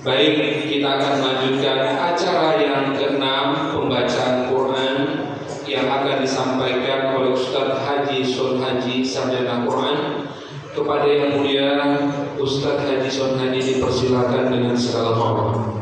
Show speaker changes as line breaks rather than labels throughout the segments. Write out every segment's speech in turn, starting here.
Baik, kita akan melanjutkan acara yang ke-6, pembacaan Quran yang akan disampaikan oleh Ustaz Haji Sun Haji Sarjana Quran. Kepada yang mulia Ustaz Haji Sun Haji dipersilakan dengan segala hormat.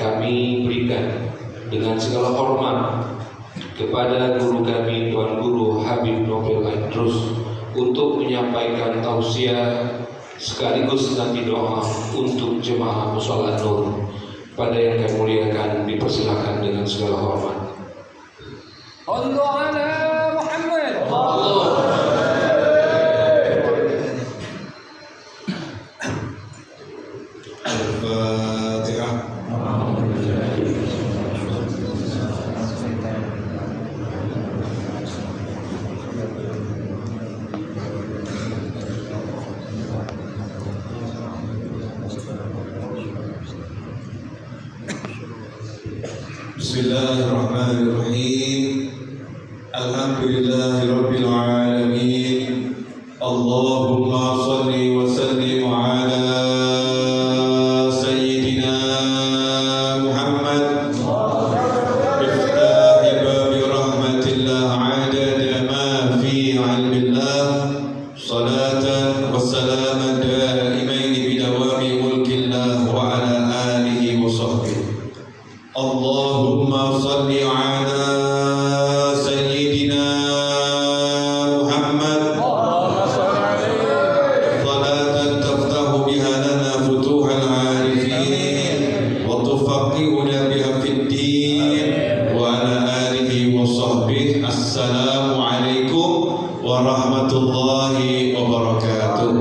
kami berikan dengan segala hormat kepada guru kami, Tuan Guru Habib Nofel Aidrus, untuk menyampaikan tausiah sekaligus nanti doa untuk jemaah Mushola Nur. Pada yang kami muliakan, dipersilakan dengan segala hormat.
Sallu ala Muhammad.
Al-Fatihah. Bismillahirrahmanirrahim. Alhamdulillahirabbil alamin. Allahumma shalli wa sallim ala sayyidina Muhammad miftahi babi rahmatillah adada ma fi ilmillah salatan wa salaman daimain bidawami mulkillah wa ala alihi wa sahbihi. Allahumma salli ala sayyidina Muhammad salatan taftahu biha lana futuhal arifin wa tufaqqihuna biha fid din wa ala alihi wa sahbihi. Assalamu alaikum warahmatullahi wabarakatuh.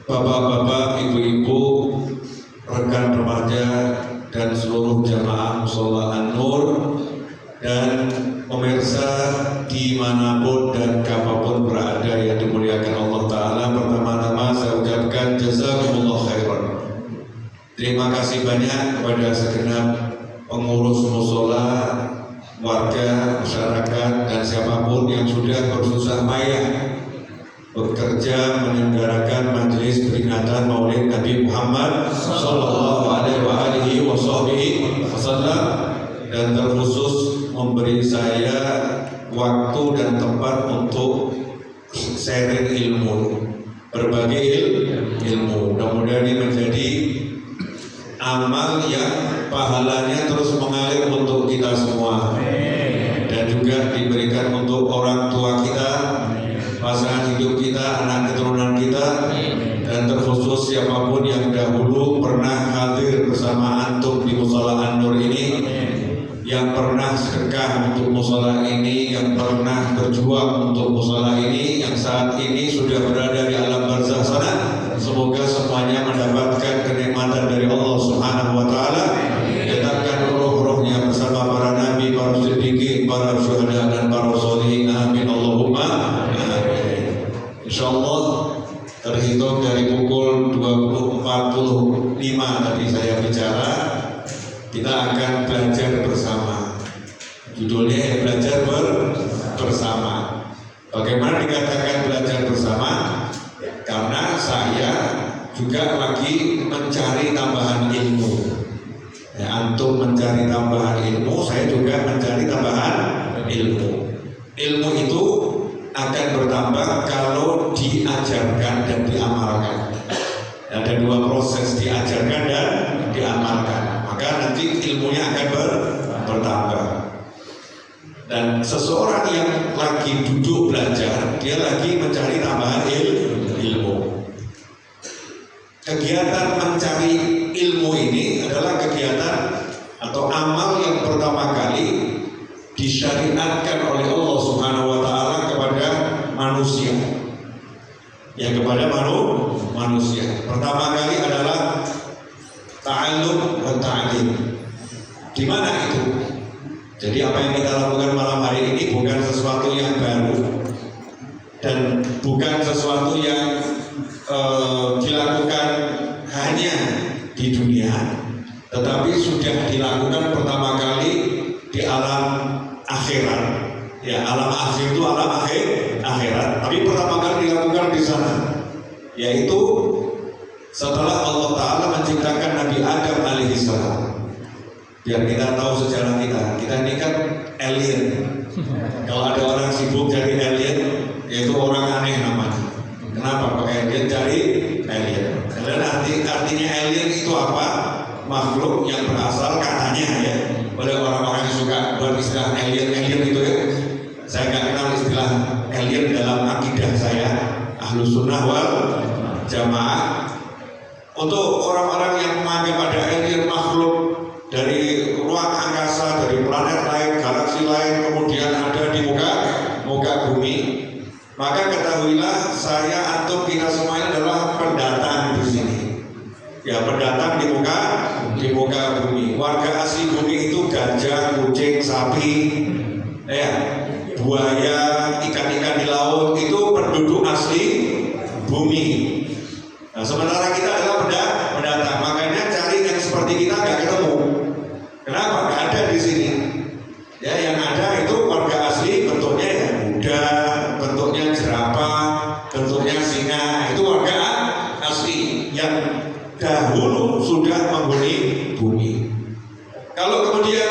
Bapak-bapak, ibu-ibu, rekan remaja dan seluruh jamaah Mushola An-Nur dan pemirsa dimanapun dan kapanpun berada yang dimuliakan Allah Ta'ala, pertama-tama saya ucapkan jazakumullah khairan. Terima kasih banyak kepada segenap pengurus mushola, warga, masyarakat, dan siapapun yang sudah bersusah payah bekerja menyelenggarakan majelis peringatan Maulid Nabi Muhammad Sallallahu Alaihi Wasallam, dan terkhusus memberi saya waktu dan tempat untuk sharing ilmu, berbagi ilmu. Mudah-mudahan ini menjadi amal yang pahalanya terus mengalir untuk kita semua, dan juga diberikan untuk orang tua kita, pasangan hidup kita, anak keturunan kita, dan terkhusus siapapun yang dahulu pernah hadir bersama antum di Mushola An-Nur ini, yang pernah sedekah untuk mushola ini, yang pernah berjuang untuk mushola ini, yang saat ini sudah berada di alam barzakh sana. Semoga semuanya mendapatkan kenikmatan dari Allah Subhanahu wa Ta'ala, letakkan roh-rohnya bersama para nabi, para siddiqin, para syuhada, dan para sholihin. Amin Allahumma. Insyaallah terhitung dari pukul 20.45 tadi saya bicara, kita akan belajar bersama. Judulnya belajar bersama. Bagaimana dikatakan belajar bersama? Karena saya juga lagi mencari tambahan ilmu. Ya, antum mencari tambahan ilmu, saya juga mencari tambahan ilmu. Ilmu itu akan bertambah kalau diajarkan dan diamalkan. Ada dua proses, diajarkan dan diamalkan. Maka nanti ilmunya akan bertambah. Dan seseorang yang lagi duduk belajar, dia lagi mencari tambahan ilmu. Kegiatan mencari ilmu ini adalah kegiatan atau amal yang pertama kali disyariatkan oleh Allah Subhanahu wa Ta'ala kepada manusia. Ya, kepada manusia. Pertama kali adalah ta'allum wa ta'lim. Di mana itu? Jadi apa yang kita lakukan malam hari ini bukan sesuatu yang baru dan bukan sesuatu yang dilakukan hanya di dunia, tetapi sudah dilakukan pertama kali di alam akhirat. Ya, alam akhir itu alam akhirat, tapi pertama kali dilakukan di sana, yaitu setelah Allah Ta'ala menciptakan Nabi Adam alaihissalam. Biar kita tahu sejarah kita ini kan alien. Kalau ada orang sibuk jadi alien, yaitu orang aneh namanya. Kenapa kok alien? Cari alien. Dan artinya alien itu apa? Makhluk yang berasal katanya ya oleh orang-orang yang suka buat istilah alien itu ya. Saya nggak kenal istilah alien dalam akidah saya Ahlus Sunnah wal Jamaah. Untuk orang-orang yang menganggap ada alien makhluk dari ruang angkasa, dari planet lain, galaksi lain, kemudian ada di muka bumi, maka ketahuilah saya antum kita semua ini adalah pendatang di sini. Ya, pendatang di muka bumi. Warga asli bumi itu gajah, kucing, sapi, ya, buaya, ikan-ikan di laut itu penduduk asli bumi. Nah, sementara kita adalah pendatang, makanya cari yang seperti kita nggak ketemu. Kenapa? Nggak ada di sini. Ya, yang ada itu warga asli, bentuknya ya kuda, bentuknya jerapah, bentuknya singa. Itu warga asli yang dahulu sudah menghuni bumi. Kalau kemudian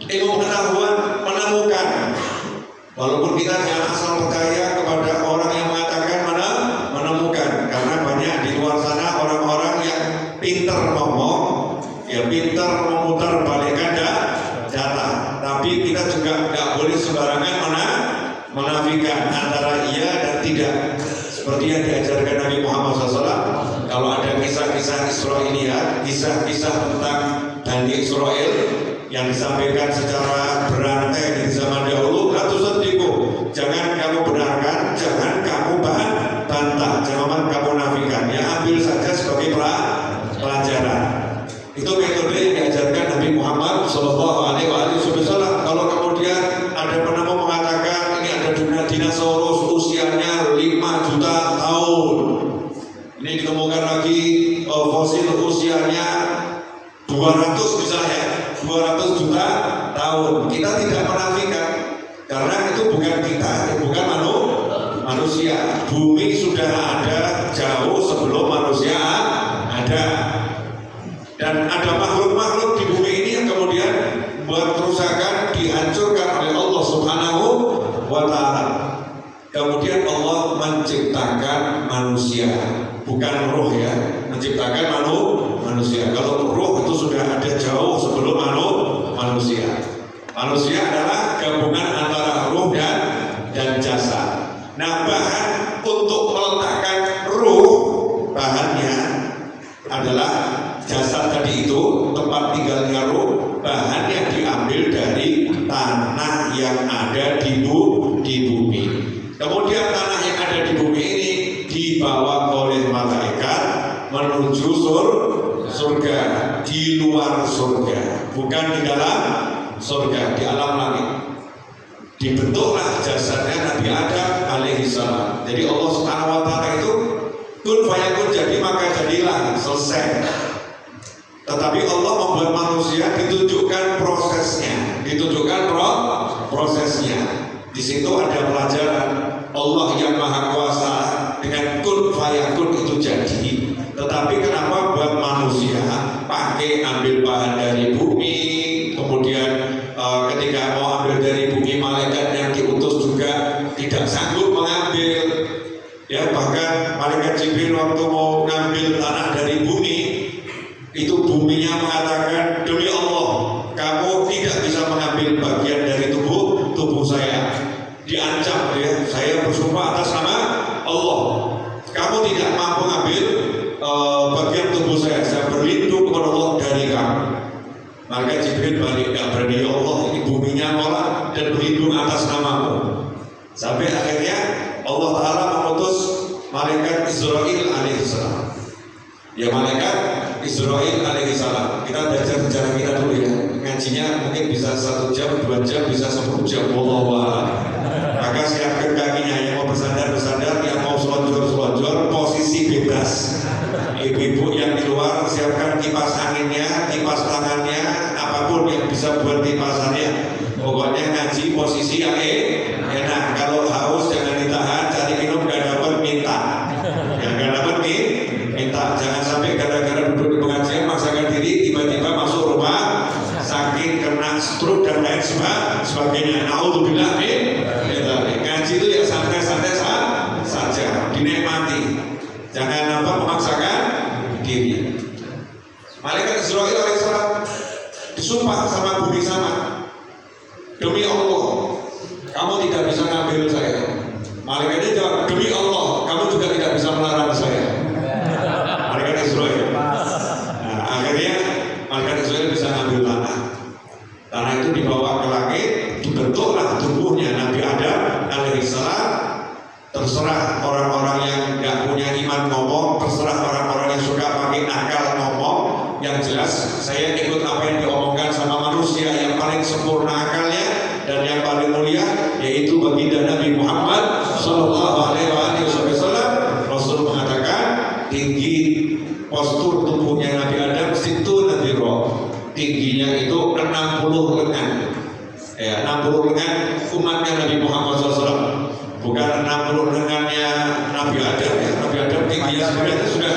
ilmu pengetahuan menemukan, walaupun kita jangan asal percaya kepada orang yang mengatakan menemukan, karena banyak di luar sana orang-orang yang pintar ngomong, ya pintar memutar balikan data. Tapi kita juga nggak boleh sembarangan menafikan antara iya dan tidak. Seperti yang diajarkan Nabi Muhammad SAW, kalau ada kisah-kisah Israiliyat, kisah-kisah tentang Bani Israel yang disampaikan secara berantai di zaman dahulu, jangan kamu benarkan, jangan kamu bantah, jangan kamu nafikan, ya ambil saja sebagai pelajaran. Itu metode yang diajarkan Nabi Muhammad SAW. Kalau kemudian ada penemu mengatakan ini ada dinosaurus usianya 5 juta tahun, ini ditemukan lagi fosil usianya 200 misalnya, 200 juta tahun, kita tidak menafikan, karena itu bukan kita, bukan manusia. Bumi sudah ada jauh sebelum manusia ada. Dan ada makhluk-makhluk di bumi ini yang kemudian buat kerusakan, dihancurkan oleh Allah Subhanahu wa Ta'ala. Kemudian Allah menciptakan manusia, bukan roh ya, menciptakan manusia. Kalau roh itu sudah ada jauh sebelum manusia. Manusia adalah gabungan antara roh dan jasad. Nah, bahan untuk meletakkan roh, bahannya adalah jasad tadi itu, tempat tinggalnya roh, bahannya diambil dari tanah yang ada di bumi. Kemudian tanah yang ada di bumi ini dibawa oleh malaikat menuju surga, di luar surga, bukan di dalam surga, di alam langit. Dibentuklah jasadnya Nabi Adam alaihi salam. Jadi Allah Subhanahu wa Ta'ala itu kun fayakun, jadi maka jadilah, selesai. Tetapi Allah membuat manusia ditunjukkan prosesnya, prosesnya. Di situ ada pelajaran Allah yang Maha Kuasa dengan kun fayakun itu jadi. Tetapi kenapa buat manusia pakai ambil bahan dari bumi, kemudian ketika mau ambil dari bumi, malaikat yang diutus juga tidak sanggup mengambil. Ya, bahkan malaikat Jibril waktu mau ngambil tanah dari bumi, itu buminya mengatakan, demi Allah, kamu tidak bisa mengambil bagian dari tubuh saya. Diancam ya, saya bersumpah atas nama Allah, kamu tidak mampu mengambil bagian tubuh saya berlindung kepada Allah dari kamu. Maka Jibril balik, gak berani, ya Allah, ini buminya nolak dan berlindung atas namamu. Sampai akhirnya Allah Ta'ala mengutus malaikat Israil alaihissalam. Ya, malaikat Israil alaihissalam. Kita belajar sejarah kita dulu ya. Ngajinya mungkin bisa 1 jam, 2 jam, bisa 10 jam. Wallahu a'lam. Maka siapkan kakinya, yang mau bersandar, yang mau selonjor, posisi bebas. Ibu-ibu yang di luar siapkan kipas anginnya, kipas tangannya, apapun yang bisa buat kipasannya. Pokoknya ngaji posisi yang enak. Kalau haus jangan ditahan, cari minum gak dapat minta. Yang gak dapat minta. Jangan sampai gara-gara duduk di pengajian maksakan diri, tiba-tiba masuk rumah sakit, kena stroke dan lain sebagainya. Naudzubillah min. Ngaji itu ya santai-santai saja. sempurna akalnya, dan yang paling mulia yaitu baginda Nabi Muhammad Sallallahu Alaihi Wasallam. Rasul mengatakan tinggi postur tubuhnya Nabi Adam situ nadhiro, tingginya itu 60 lengan. Ya, 60 lengan umatnya Nabi Muhammad SAW, bukan 60 lengannya Nabi Adam. Ya, Nabi Adam tingginya sebenarnya sudah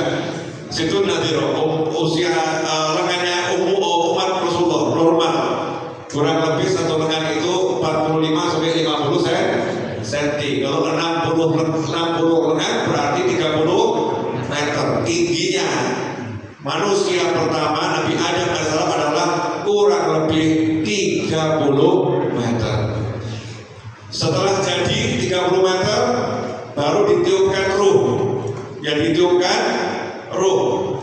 situ nadhiro, usia lengannya umat Rasulullah normal, kurang lebih satu lengan itu 45 sampai 50 cm. Kalau 60 lengan berarti 30 meter tingginya. Manusia pertama Nabi Adam AS adalah kurang lebih 30 meter. Setelah jadi 30 meter baru ditiupkan ruh. Yang ditiupkan ruh,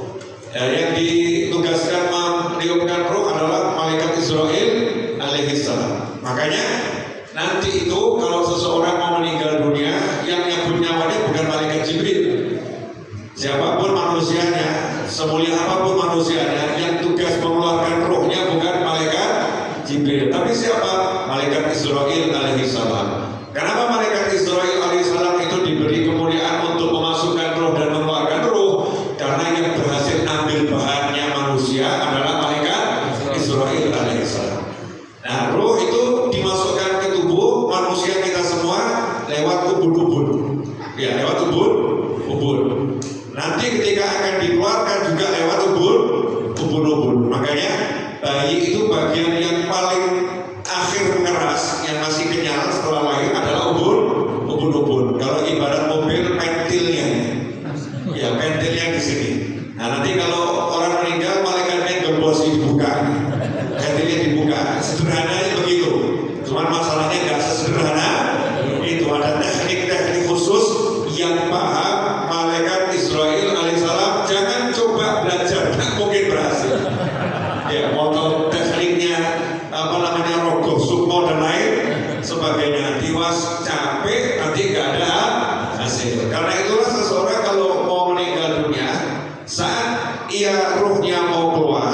yang ditugaskan meniupkan ruh adalah malaikat Israel alaihissalam. Makanya nanti itu kalau seseorang mau meninggal dunia, yang nyabut nyawanya bukan malaikat Jibril. Siapapun manusianya, semulia apapun manusianya, yang tugas mengeluarkan ruhnya bukan malaikat Jibril, tapi siapa? Malaikat Israel alaihissalam. Kenapa malaikat Israel alaihissalam itu diberi kemuliaan untuk memasukkan ruh dan mengeluarkan ruh? Karena yang berhasil ambil bahannya manusia adalah malaikat Israel alaihissalam. Nah, ruh itu dimasukkan ke tubuh manusia kita semua lewat ubun-ubun. Ya, lewat ubun. Nanti ketika akan dikeluarkan juga lewat ubun-ubun. Makanya bayi itu bagian yang paling akhir keras, yang masih kenyal setelah lahir adalah ubun-ubun. Kalau ibarat mobil, pentilnya, ya pentilnya di sini. Nah, nanti kalau orang meninggal, malaikatnya gembos dibuka, pentilnya dibuka. Sederhananya begitu. Cuman masalahnya nggak sesederhana itu. Ada teknik-teknik khusus yang paham malaikat Israel alaihissalam jangan coba belajar, nggak mungkin berhasil. Ya, motor tekniknya rogoh, sukmo dan lain sebagainya, tiwas capek nanti nggak ada hasil. Karena itulah seseorang kalau mau meninggal dunia, saat ia ruhnya mau keluar,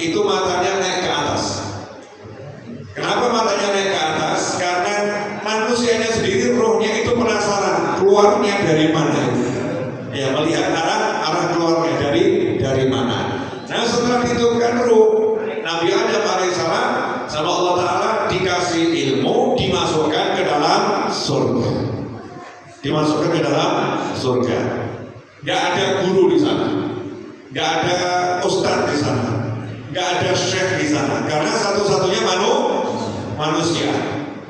itu matanya naik ke atas. Kenapa matanya naik ke atas? Karena manusianya sendiri ruhnya itu penasaran keluarnya dari mana. Ya, melihat arah keluarnya dari mana. Nah, setelah ditiupkan ruh, Nabi Adam alaihissalam sama Allah Ta'ala dikasih ilmu, dimasukkan ke dalam surga. Dimasukkan ke dalam surga. Gak ada guru di sana, gak ada ustadz di sana, gak ada syekh di sana, karena satu-satunya manusia.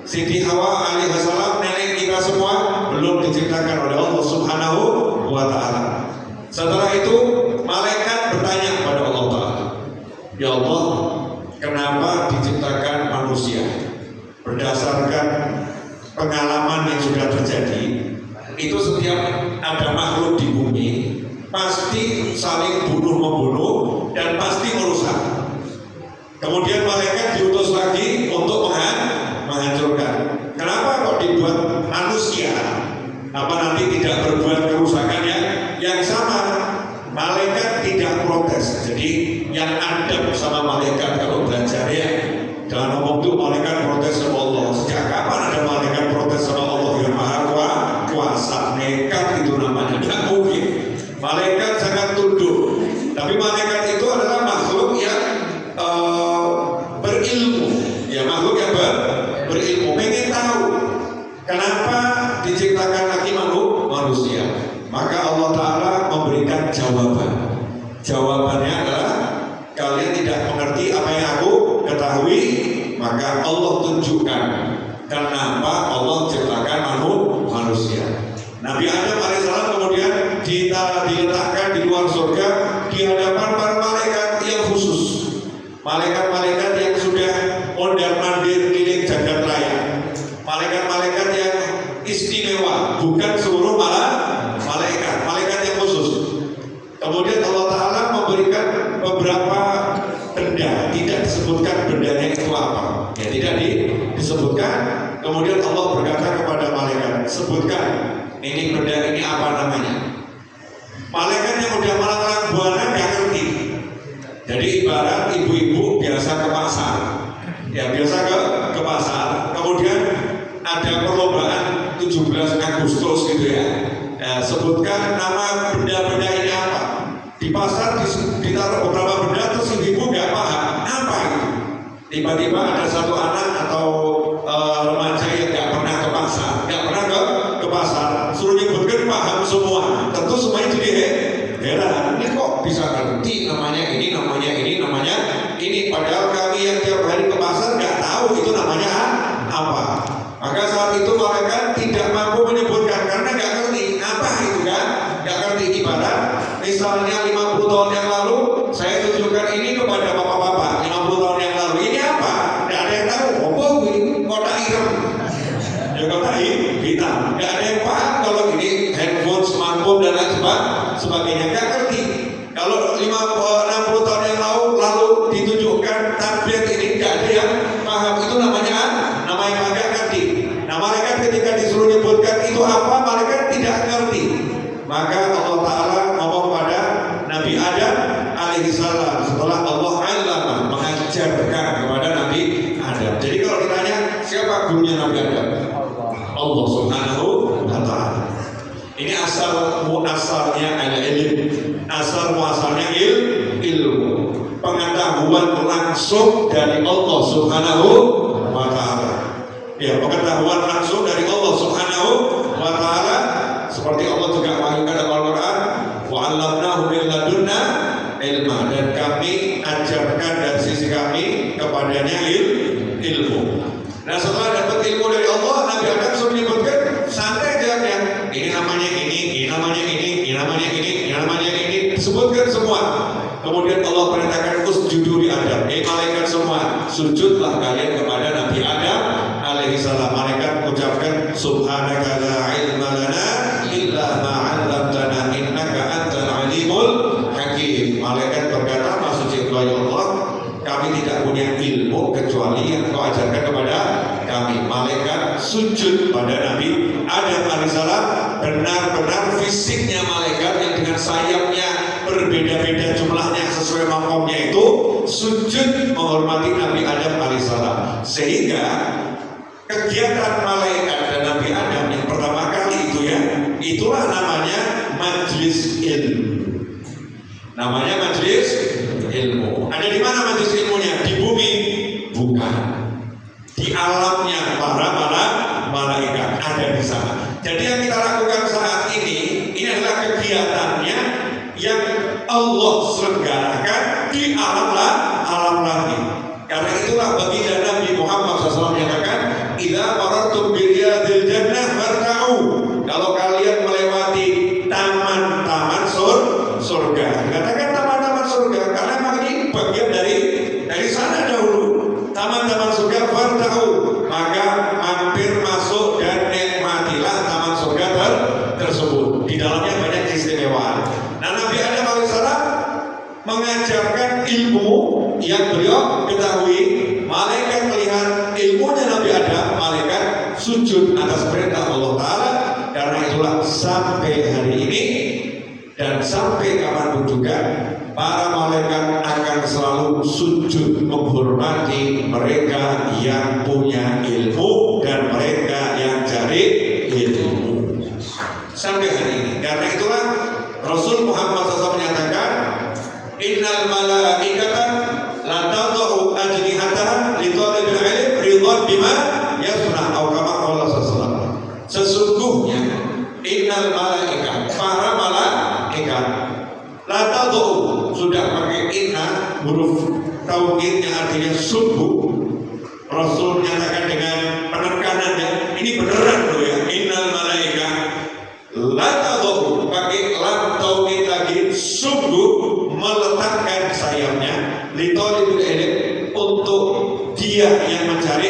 Siti Hawa alaihissalam, nenek kita semua, belum diciptakan oleh Allah Subhanahu wa Ta'ala. Setelah itu malaikat bertanya kepada Allah Ta'ala, ya Allah, kenapa diciptakan manusia? Berdasarkan pengalaman yang sudah terjadi, itu setiap ada makhluk di bumi pasti saling bunuh-membunuh dan pasti merusak. Kemudian malaikat diutus lagi untuk menghancurkan. Kenapa kok dibuat manusia? Apa nanti tidak berbuat kerusakan yang sama? Malaikat tidak protes. Jadi yang adab sama malaikat kalau belajar ya, jangan ngomong tuh malaikat protes sama Allah. Sejak kapan ada malaikat protes sama Allah yang maha kuasa? Nekat itu namanya, tidak mungkin. Malaikat sangat tunduk. Tapi malaikat itu adalah makhluk yang berilmu. Ya, makhluk yang berilmu. Pengen tahu kenapa diciptakan lagi manusia. Maka Allah Ta'ala memberikan jawaban. Jawabannya adalah, kalian tidak mengerti apa yang aku ketahui, maka Allah tunjukkan kenapa Allah ciptakan manusia. Nabi Adam alaihissalam kemudian diletakkan di luar surga di hadapan para malaikat yang khusus. Malaikat-malaikat yang sudah mondar-mandir keliling jagat raya. Malaikat-malaikat yang istimewa, bukan seluruh malaikat yang khusus. Kemudian Allah Ta'ala memberikan beberapa benda, tidak disebutkan bendanya itu apa. Ya, tidak disebutkan. Kemudian Allah berkata kepada malaikat, sebutkan ini benda ini apa Agustus gitu ya. Sebutkan nama benda-benda ini apa. Di pasar ditaruh beberapa benda, terus ibu nggak paham apa itu. Tiba-tiba ada satu anak atau remaja yang nggak pernah ke pasar, ke pasar, suruh nyebutkan paham semua. Tentu semuanya jadi heran. Ini kok bisa ngerti namanya ini, namanya ini, namanya ini. Padahal kami yang tiap hari ke pasar nggak tahu itu namanya apa. Maka saat itu mereka tidak mampu menyebutkan karena nggak ngerti apa itu kan, nggak ngerti. Ibarat misalnya 50 tahun yang lalu saya tunjukkan ini kepada bapak-bapak 50 tahun yang lalu ini apa, nggak ada yang tahu. Oh ini kotak hitam, ya kotak hitam, nggak ada yang paham kalau ini handphone, smartphone dan lain sebagainya, nggak ngerti. Kalau 60 tahun yang lalu ditunjukkan tablet ini, nggak ada yang paham itu namanya nggak ngerti. Nah malaikat ketika disuruh nyebutkan itu apa, malaikat tidak ngerti. Maka Allah Ta'ala ngomong pada Nabi Adam alaihissalam setelah Allah alama mengajarkan kepada Nabi Adam. Jadi kalau ditanya siapa gurunya Nabi Adam? Allah Subhanahu wa Ta'ala. Ini asal muasalnya ada ilmu, asal muasalnya ilmu, pengetahuan langsung dari Allah Subhanahu wa Ta'ala. Ya, pengetahuan langsung dari Allah Subhanahu wa Ta'ala. Seperti Allah juga wahyukan dalam Al-Quran, wa'allamnahu min ladunna ilma, dan kami ajarkan dari sisi kami kepadanya ilmu. Nah setelah dapat ilmu dari Allah, Nabi Adam sudah menyebutkan santai jawabnya. Ini namanya ini namanya ini namanya ini namanya ini, disebutkan semua. Kemudian Allah perintahkan usjudu di Adam. Malaikat semua sujudlah kalian kepada Nabi Adam alaihissalam. Malaikat mengucapkan subhanaka la ilma lana illa ma 'allamtana innaka antal alimul hakim. Malaikat berkata, maha suci Engkau ya Allah, kami tidak punya ilmu kecuali yang Kau ajarkan kepada kami. Malaikat sujud pada Nabi Adam alaihissalam. Benar-benar fisiknya malaikat yang dengan sayapnya berbeda-beda jumlahnya sesuai makomnya itu sujud menghormati Nabi Adam alaihissalam. Sehingga kegiatan malaikat dan Nabi Adam yang pertama kali itu ya, itulah namanya majlis ilmu. Namanya majlis ilmu. Ada di mana majlis ilmunya? Di bumi? Bukan. Di alamnya para malaikat ada di sana. Jadi yang kita lakukan saat ini adalah kegiatannya yang Allah selenggarakan di alam langit. Karena itulah baginda Nabi Muhammad SAW menyatakan, idza marartum bi riyadil jannah farta'u. Kalau kalian melewati taman-taman surga, katakan taman-taman surga karena memang ini bagian dari sana dahulu. Taman-taman surga farta'u, maka mampir masuk dan nikmatilah taman surga tersebut. Di dalamnya banyak keistimewaan. Nah, Nabi Adam alaihissalam mengajarkan ilmu yang beliau ketahui. Malaikat melihat ilmunya Nabi Adam, malaikat sujud atas perintah Allah Ta'ala. Karena itulah sampai hari ini dan sampai kapanpun juga para malaikat akan selalu sujud menghormati mereka yang punya ilmu dan mereka yang cari ilmu sampai hari ini. Karena itulah Rasul Muhammad SAW menyatakan, innal malaikata la tad'u ajnihataha li talibil ilm ridwan bima yasna atau kama qala sallallahu. Sesungguhnya innal malaika, para malaikat, la tad'u, sudah pakai inna huruf taukid yang artinya sungguh. Rasul menyatakan dengan penekanannya, ini beneran loh ya, innal malaika la tad'u, pakai lam taukid lagi, sungguh meletakkan sayapnya litolibul ilm, untuk dia yang mencari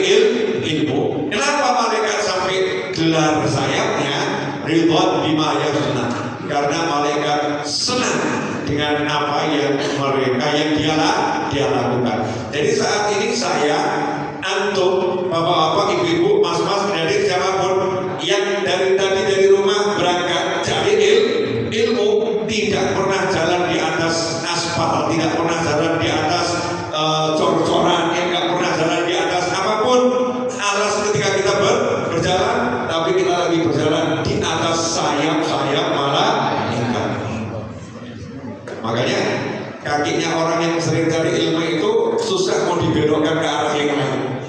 ilmu. Kenapa malaikat sampai gelar sayapnya ridwan bima yasna? Karena malaikat senang dengan apa yang mereka dia lakukan. Jadi saat ini saya, antum, bapak-bapak, ibu-ibu, mas-mas, dari siapapun yang dari rumah berangkat cari ilmu, tidak pernah jalan di atas aspal, tidak pernah jalan di atas cor-coran, tidak pernah jalan di atas apapun alas ketika kita berjalan, tapi kita lagi berjalan di kakinya orang yang sering cari ilmu itu susah mau dibelokkan ke arah yang lain.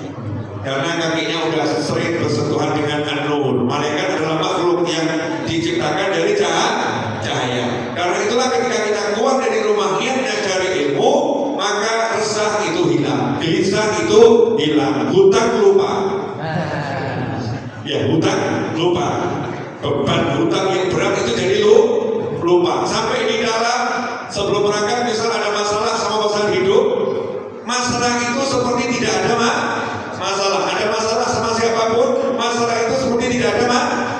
Karena kakinya udah sering bersentuhan dengan an-nur. Malaikat adalah makhluk yang diciptakan dari cahaya. Karena itulah ketika kita keluar dari rumah niatnya cari ilmu, maka resah itu hilang, gelisah itu hilang, hutang lupa. Ya, hutang lupa. Beban hutang yang berat itu jadi lupa. Sampai di dalam sebelum berangkat misal ada masalah sama pasangan hidup, masalah itu seperti tidak ada masalah. Ada masalah sama siapapun, masalah itu seperti tidak ada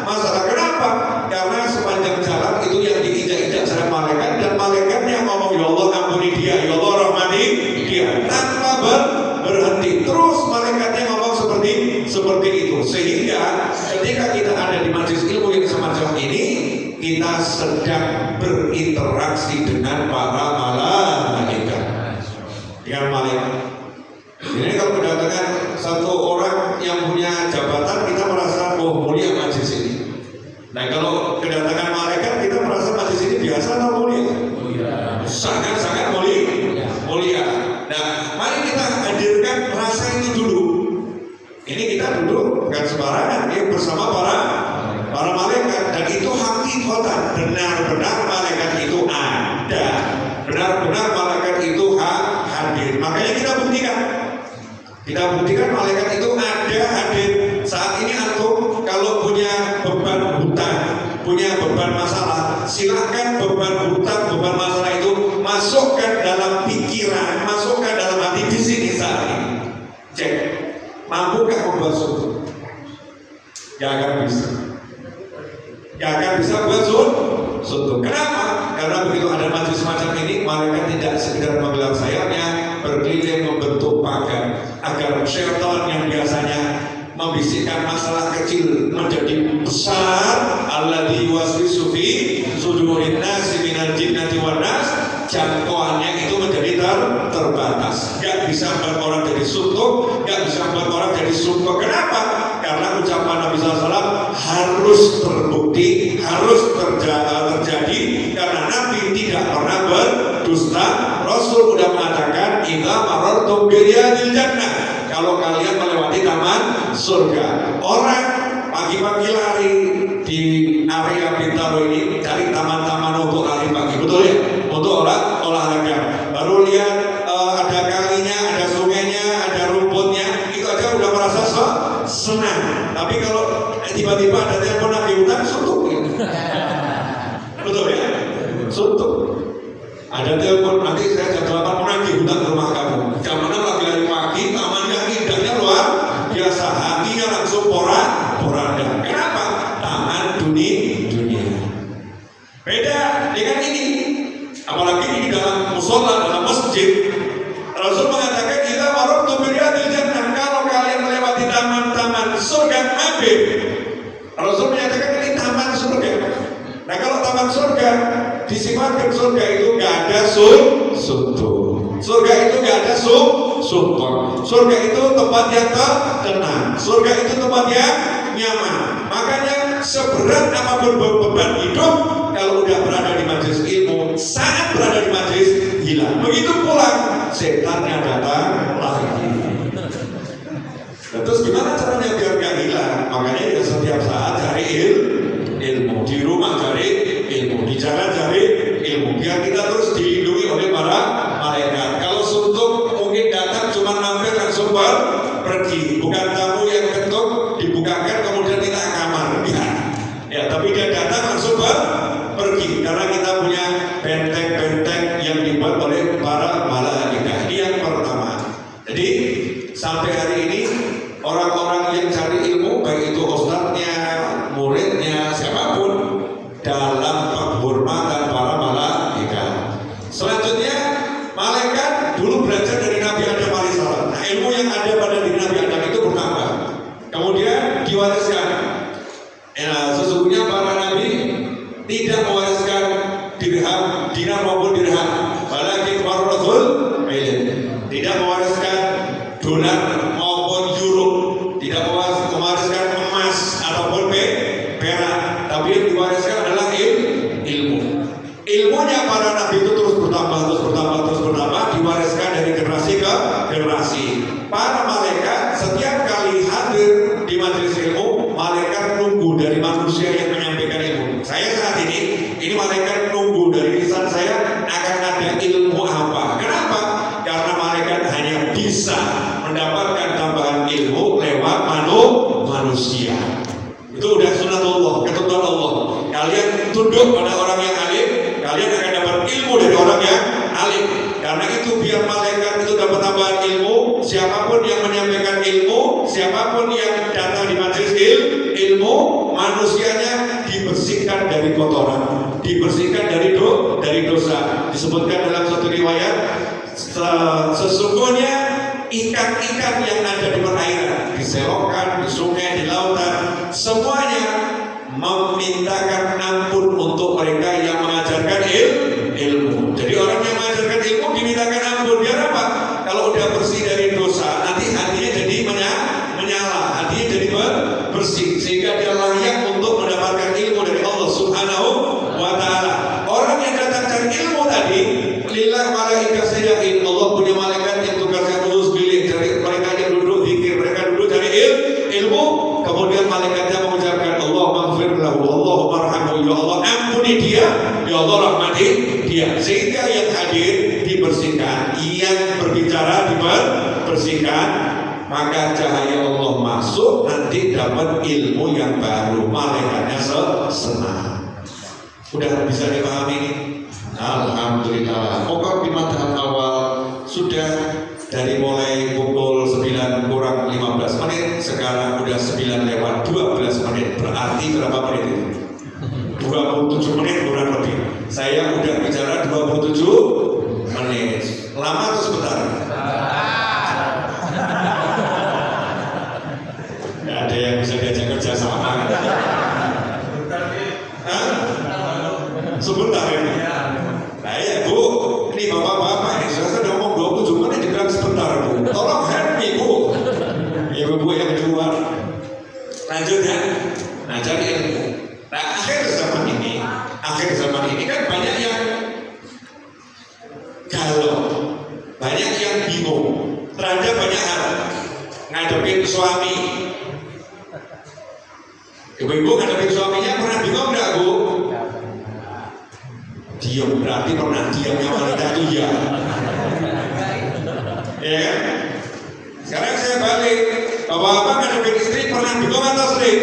masalah. Kenapa? Karena sepanjang jalan itu yang diinjak-injak sama malaikat, dan malaikatnya ngomong, ya Allah ampuni dia, ya Allah rahmati dia, tanpa berhenti. Terus malaikatnya ngomong seperti itu. Sehingga ketika kita ada di majelis ilmu yang semacam ini, kita sedang berinteraksi dengan para malaikat. Dengan malaikat. Jadi kalau kedatangan satu orang yang punya jabatan, kita merasa mulia majelis ini. Nah kalau kedatangan malaikat, kita merasa majelis ini biasa atau mulia? Sangat-sangat mulia. Nah, mari kita hadirkan rasa itu dulu. Ini kita duduk bukan sembarangan, ini bersama para malaikat, dan itu hakikatan, benar-benar malaikat itu ada, benar-benar malaikat itu hadir. Makanya kita buktikan malaikat itu ada, hadir. Saat ini antum kalau punya beban hutang, punya beban masalah, silakan beban hutang, beban masalah itu masukkan dalam pikiran, masukkan dalam hati di sini saat ini. Cek, mampukah membuat suatu? Gak akan bisa buat suatu. Kenapa? Karena begitu ada majelis semacam ini, malaikat tidak sekedar menggelar sayapnya, berkeliling membentuk pagar agar syaitan yang biasanya membisikkan masalah kecil menjadi besar, alladzi yuwaswisu fi sudurin nasi minal jinnati wan nas, jangkauannya itu menjadi terbatas. Gak bisa membuat orang jadi suntuk, gak bisa membuat orang jadi sumpah. Kenapa? Karena ucapan Nabi SAW harus terbukti, harus terjadi. Karena Nabi tidak pernah berdusta. Rasul sudah mengatakan, idza marartum biriyadil jannah, kalau kalian melewati taman surga. Orang pagi-pagi lari di area Bintaro ini, cari taman-taman untuk lari pagi, betul ya? Untuk olahraga. Baru lihat ada kalinya, ada sungainya, ada rumputnya, itu aja udah merasa senang. Tapi kalau tiba-tiba ada telepon lagi hutan, suntuk ya. Betul ya? Suntuk. Ada telepon, nanti saya jadwalkan menagih hutan ke rumah kamu. Jam 6 lagi lari pagi, tamannya indahnya luar biasa, hatinya langsung porak-poranda. Kenapa? Taman dunia. Beda dengan ini. Apalagi ini dalam musola, dalam masjid. Rasul mengatakan, idza marartum biriyadil jannah, kalau kalian melewati taman-taman surga mampir. Rasul menyatakan ini taman surga. Nah kalau taman surga, disifatkan surga itu gak ada suntuk. Surga itu gak ada sumpah. Surga itu tempat yang tenang. Surga itu tempat yang nyaman. Makanya seberat apapun beban hidup, kalau udah berada di majelis ilmu, saat berada di majelis hilang. Begitu pulang, setannya datang lagi. Nah, terus gimana caranya biar gak hilang? Makanya ya setiap saat cari ilmu, di rumah cari ilmu, di jalan cari ilmu, biar kita terus dilindungi oleh para malaikat. Kalau suntuk mungkin datang cuma mampir langsung pergi, bukan tamu yang ketuk dibukakan kemudian kita kamar, ya tapi dia datang langsung pergi, karena kita punya benteng-benteng yang dibuat oleh para malaikat. Ini yang pertama. Jadi sampai hari ini orang-orang yang cari ilmu, baik itu ustadznya, muridnya, siapapun, dalam penghormatan para malaikat. Selanjutnya, malaikat dulu belajar dari Nabi Adam alaihissalam. Nah, ilmu yang ada pada diri Nabi Adam itu bertambah, kemudian diwariskan. Sesungguhnya para nabi tidak mewariskan dinar maupun dirham, walakin warathul ilm. Tidak mewariskan dolar maupun euro, tidak mewariskan emas ataupun perak, tapi yang diwariskan adalah ilmu. Ilmunya para nabi itu terus bertambah. terus bertambah, diwariskan dari generasi ke generasi. Para malaikat setiap kali hadir di majelis ilmu, malaikat nunggu dari manusia yang menyampaikan ilmu. Saya saat ini malaikat nunggu dari lisan saya akan ada ilmu apa. Kenapa? Karena malaikat hanya bisa mendapatkan tambahan ilmu lewat manusia. Itu udah sunatullah, ketentuan Allah. Kalian tunduk pada orang yang alim, kalian akan dapat ilmu dari orang yang alim. Karena itu biar malaikat itu dapat tambahan ilmu, siapapun yang menyampaikan ilmu, siapapun yang datang di majelis ilmu, manusianya dibersihkan dari kotoran, dibersihkan dari dosa. Disebutkan dalam satu riwayat, sesungguhnya ikan-ikan yang ada di perairan, di selokan, di sungai, di lautan, semuanya memintakan ampun untuk mereka yang mengajarkan ilmu. Jadi orang yang mengajarkan ilmu dimintakan ampun. Biar apa? Kalau udah bersih dari dosa, nanti hatinya jadi menyala, hatinya jadi bersih, sehingga dia layak untuk mendapatkan ilmu dari Allah Subhanahu wa Ta'ala. Orang yang datang cari ilmu tadi, lillah malaikat sayyahin, Allah punya malaikat yang tugasnya khusus pilih dari mereka yang duduk zikir, mereka duduk cari ilmu, kemudian malaikatnya mengucapkan Allah maghfir lahu, Allah marhamhu, ya Allah ampuni dia, ya Allah rahmati dia, sehingga yang hadir dibersihkan, yang berbicara dibersihkan, maka cahaya Allah masuk, nanti dapat ilmu yang baru, malaikatnya senang. Udah bisa dipahami ini? Alhamdulillah. Pokok di tahap awal sudah dari mulai pukul 9 kurang 15 menit, sekarang udah 9 lewat 12 menit. Berarti berapa menit itu? 27 menit kurang lebih. Saya udah bicara 27 menit. Lama atau sebentar? Nggak ada yang bisa diajak kerja sama. Sebentar ini. Nah ya Bu, ini bapak-bapak ini saya sudah ngomong 27 menit dibilang sebentar Bu. Tolong help me Bu. Ibu-ibu yang di luar. Lanjut ya. Nah jadi ilmu. Nah akhir zaman ini kan banyak yang galau, banyak yang bingung, terhadap banyak hal. Ngadepin suami. Ibu-ibu ngadepin suaminya pernah bingung nggak Bu? Diam, berarti pernah diamnya wanita itu ya. Ya kan? Sekarang saya balik, bapak-bapak ngadepin istri pernah bingung atau sering?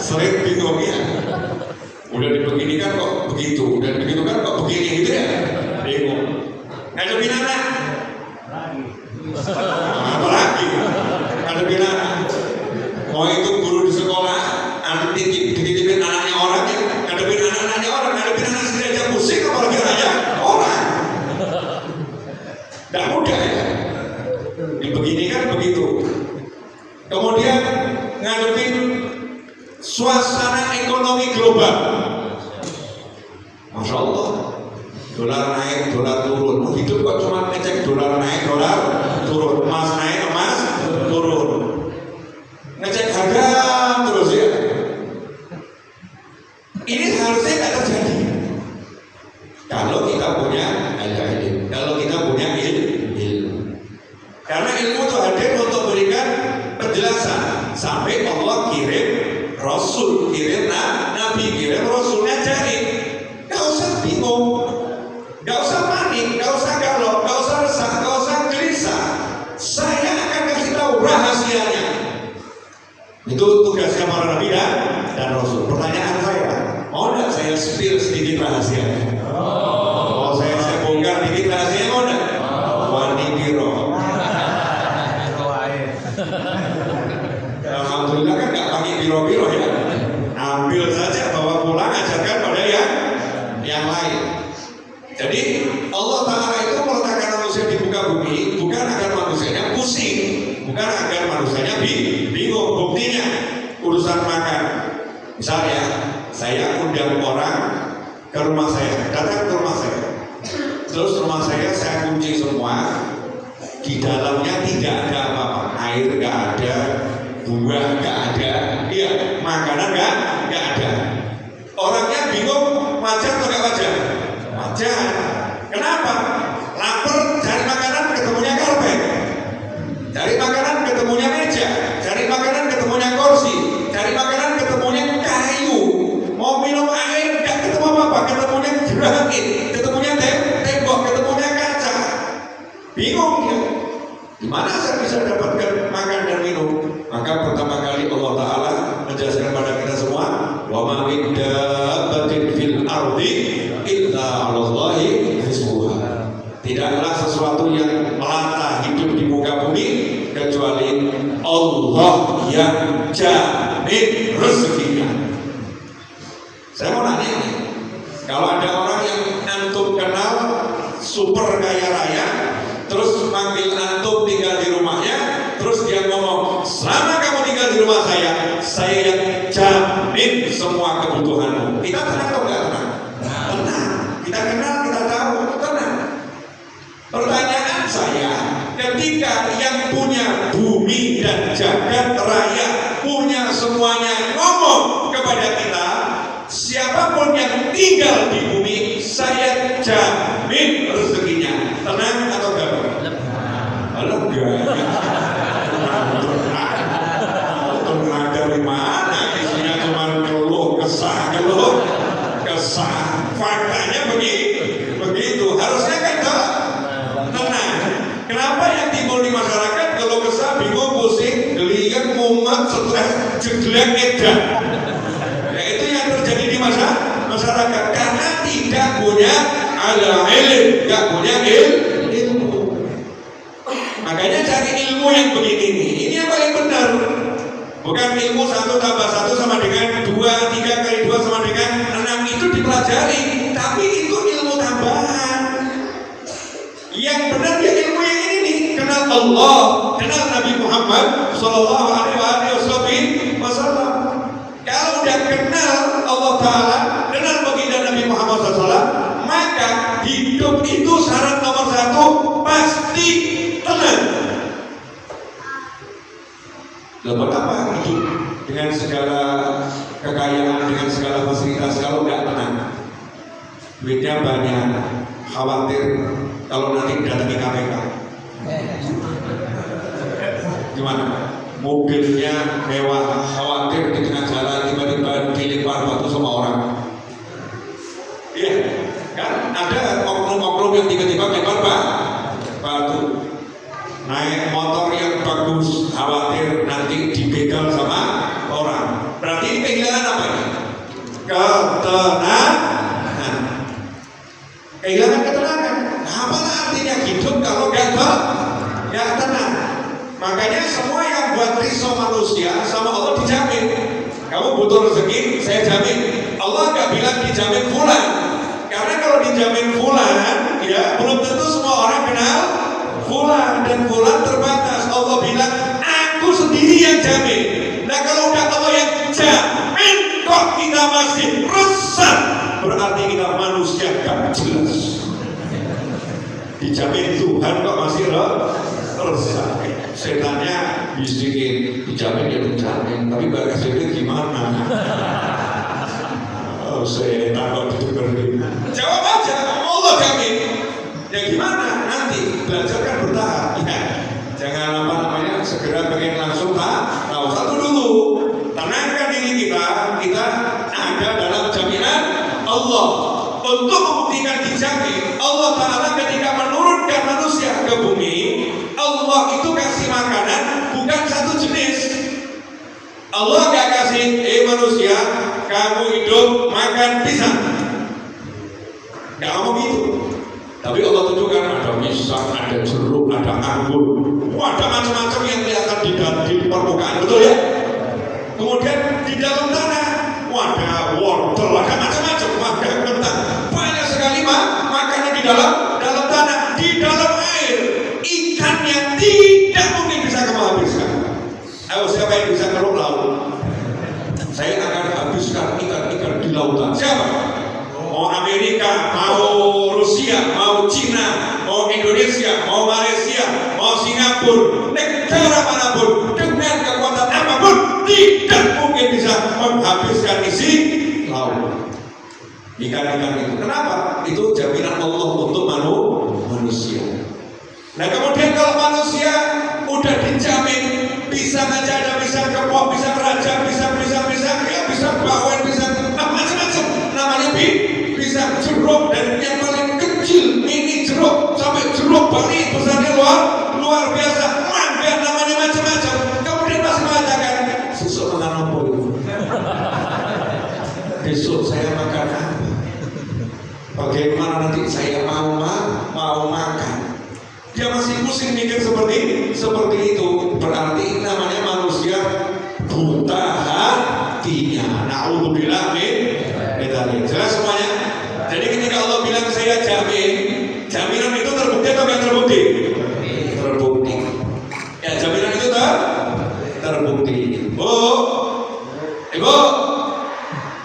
Sering bingung ya. Udah dibeginikan kok begitu, udah begitu kan kok begini gitu ya. Bingung. Ngadepin anak. Apalagi ngadepin anak. Mau itu guru di sekolah, dititipin anaknya orang, ya ngadepin anak-anaknya orang, ngadepin anak sendiri aja pusing, apalagi anaknya orang. Tidak mudah ya. Dibeginikan begitu. Kemudian ngadepin suasana ekonomi global. Masya Allah, dolar naik, dolar turun. Hidup kok cuma ngecek dolar naik, dolar turun, emas naik, emas turun. Ngecek harga terus ya. Ini harusnya tidak terjadi kalau kita punya ilmu, kalau kita punya ilmu. Karena ilmu itu hadir untuk berikan penjelasan. Sampai Allah kirim Rasul, kirim Nabi, kirim Rasul ngajarin. Gak usah bingung, gak usah panik, gak usah galau, gak usah resah, gak usah gelisah. Saya akan kasih tahu rahasianya. Itu tugasnya para Nabi dan Rasul. Pertanyaan saya, mau nggak saya spill sedikit rahasianya? Mau saya bongkar sedikit rahasianya, mau nggak? Wani biro. Alhamdulillah kan nggak pakai biro-biro ya. Ambil saja, bawa pulang, ajarkan pada yang lain. Jadi Allah Ta'ala itu meletakkan manusia di muka bumi bukan agar manusianya pusing, bukan agar manusianya bingung. Buktinya urusan makan. Misalnya saya undang orang ke rumah saya, datang ke rumah saya, terus rumah saya kunci semua, di dalamnya tidak ada apa-apa, air nggak ada, buah nggak ada, makanan nggak ada. Orangnya bingung, Wa ma min dabbatin fil ardi illa 'alallahi rizquha. Tidaklah sesuatu yang melata hidup di muka bumi kecuali Allah yang jamin rezekinya. Saya mau nanya nih, kalau ada orang yang antum kenal super kaya raya, terus manggil antum tinggal di rumahnya, terus dia ngomong, selama kamu tinggal di rumah saya yang jamin semua kebutuhanmu. Kita tenang atau enggak tenang? Tenang. Kita kenal, kita tahu, tenang. Pertanyaan saya, ketika yang punya bumi dan jagat raya, punya semuanya, ngomong kepada kita, siapapun yang tinggal di bumi, saya jamin rezekinya. Tenang atau enggak? Enggak. Tenang dari mana? Isinya cuma ngeluh, kesah. Faktanya begitu. Harusnya kan tenang. Kenapa yang timbul di masyarakat kalau kesah, bingung, pusing, gelian, mumet, stres, jeglek, edan? Ya itu yang terjadi di masyarakat karena tidak punya ilmu, tidak punya ilmu. Makanya cari ilmu yang begini nih. Ini yang paling benar. Bukan ilmu 1 tambah 1 sama dengan 2, 3 kali 2 sama dengan 6 itu dipelajari, tapi itu ilmu tambahan. Yang benar ya ilmu yang ini nih, kenal Allah, kenal Nabi Muhammad Sallallahu Alaihi Wasallam. Kalau udah kenal Allah Taala, kenal baginda Nabi Muhammad SAW, maka hidup itu syarat nomor 1 pasti tenang. Lalu apa hidup dengan segala kekayaan, dengan segala fasilitas kalau nggak tenang? Duitnya banyak, khawatir kalau nanti datangi KPK. Gimana? Mobilnya mewah, khawatir di tengah jalan tiba-tiba dilempar batu sama orang. Iya, kan ada oknum-oknum yang tiba-tiba lempar batu. Naik motor yang bagus, khawatir nanti dibegal sama orang. Berarti ini kehilangan apa ya? Ketenangan. Kehilangan ketenangan. Apa artinya hidup kalau gak tenang? Makanya semua yang buat risau manusia sama Allah dijamin. Kamu butuh rezeki, saya jamin. Allah gak bilang dijamin fulan. Karena kalau dijamin fulan, ya belum tentu semua orang kenal fulan, dan fulan terbatas. Allah bilang aku sendiri yang jamin. Nah kalau udah Allah yang jamin kok kita masih resah, berarti kita manusia gak jelas. Dijamin Tuhan kok masih resah. Setannya bisikin dijamin ya dijamin, tapi bagas itu gimana? Setan kok didengerin. Jawab aja, Allah jamin. Ya gimana? Nanti belajar kan bertahap. Ya, jangan segera pengen langsung tahu. Satu dulu, tenangkan diri kita ada dalam jaminan Allah. Untuk membuktikan dijamin, Allah Ta'ala ketika menurunkan manusia ke bumi, Allah itu kasih makanan bukan satu jenis. Allah gak kasih, manusia, kamu hidup makan pisang. Gak ngomong gitu. Tapi Allah tunjukkan ada pisang, ada jeruk, ada anggur, ada macam-macam yang kelihatan di permukaan, betul ya? Kemudian di dalam tanah, ada wortel, ada macam-macam, ada kentang, banyak sekali makanan di dalam tanah, di dalam air, ikan yang tidak mungkin bisa kamu habiskan. Ayo siapa yang bisa ngeruk laut? Saya akan habiskan ikan-ikan di lautan. Siapa? Mau Amerika, mau Rusia, mau Cina, mau Indonesia, mau Malaysia, mau Singapura, negara manapun dengan kekuatan apapun tidak mungkin bisa menghabiskan isi laut. Ikan-ikan itu. Kenapa? Itu jaminan Allah untuk manusia. Nah kemudian kalau manusia udah dijamin pisang aja ada pisang kepok, pisang raja, pisang, ya pisang bakwan, pisang macam-macam. Namanya pisang jeruk, dan yang paling kecil mini jeruk sampai jeruk Bali besarnya luar biasa, mangga namanya macam-macam. Kemudian masih mengatakan susu menganopol. besok saya makan apa? Bagaimana nanti saya mau makan? Dia masih pusing mikir seperti itu. Berarti namanya manusia buta hatinya. Na'udzubillah min dzalik. Jelas semuanya? Jadi ketika Allah bilang saya jamin, jaminan itu terbukti atau tidak terbukti? Terbukti. Ya, jaminan itu terbukti. Bu, Ibu.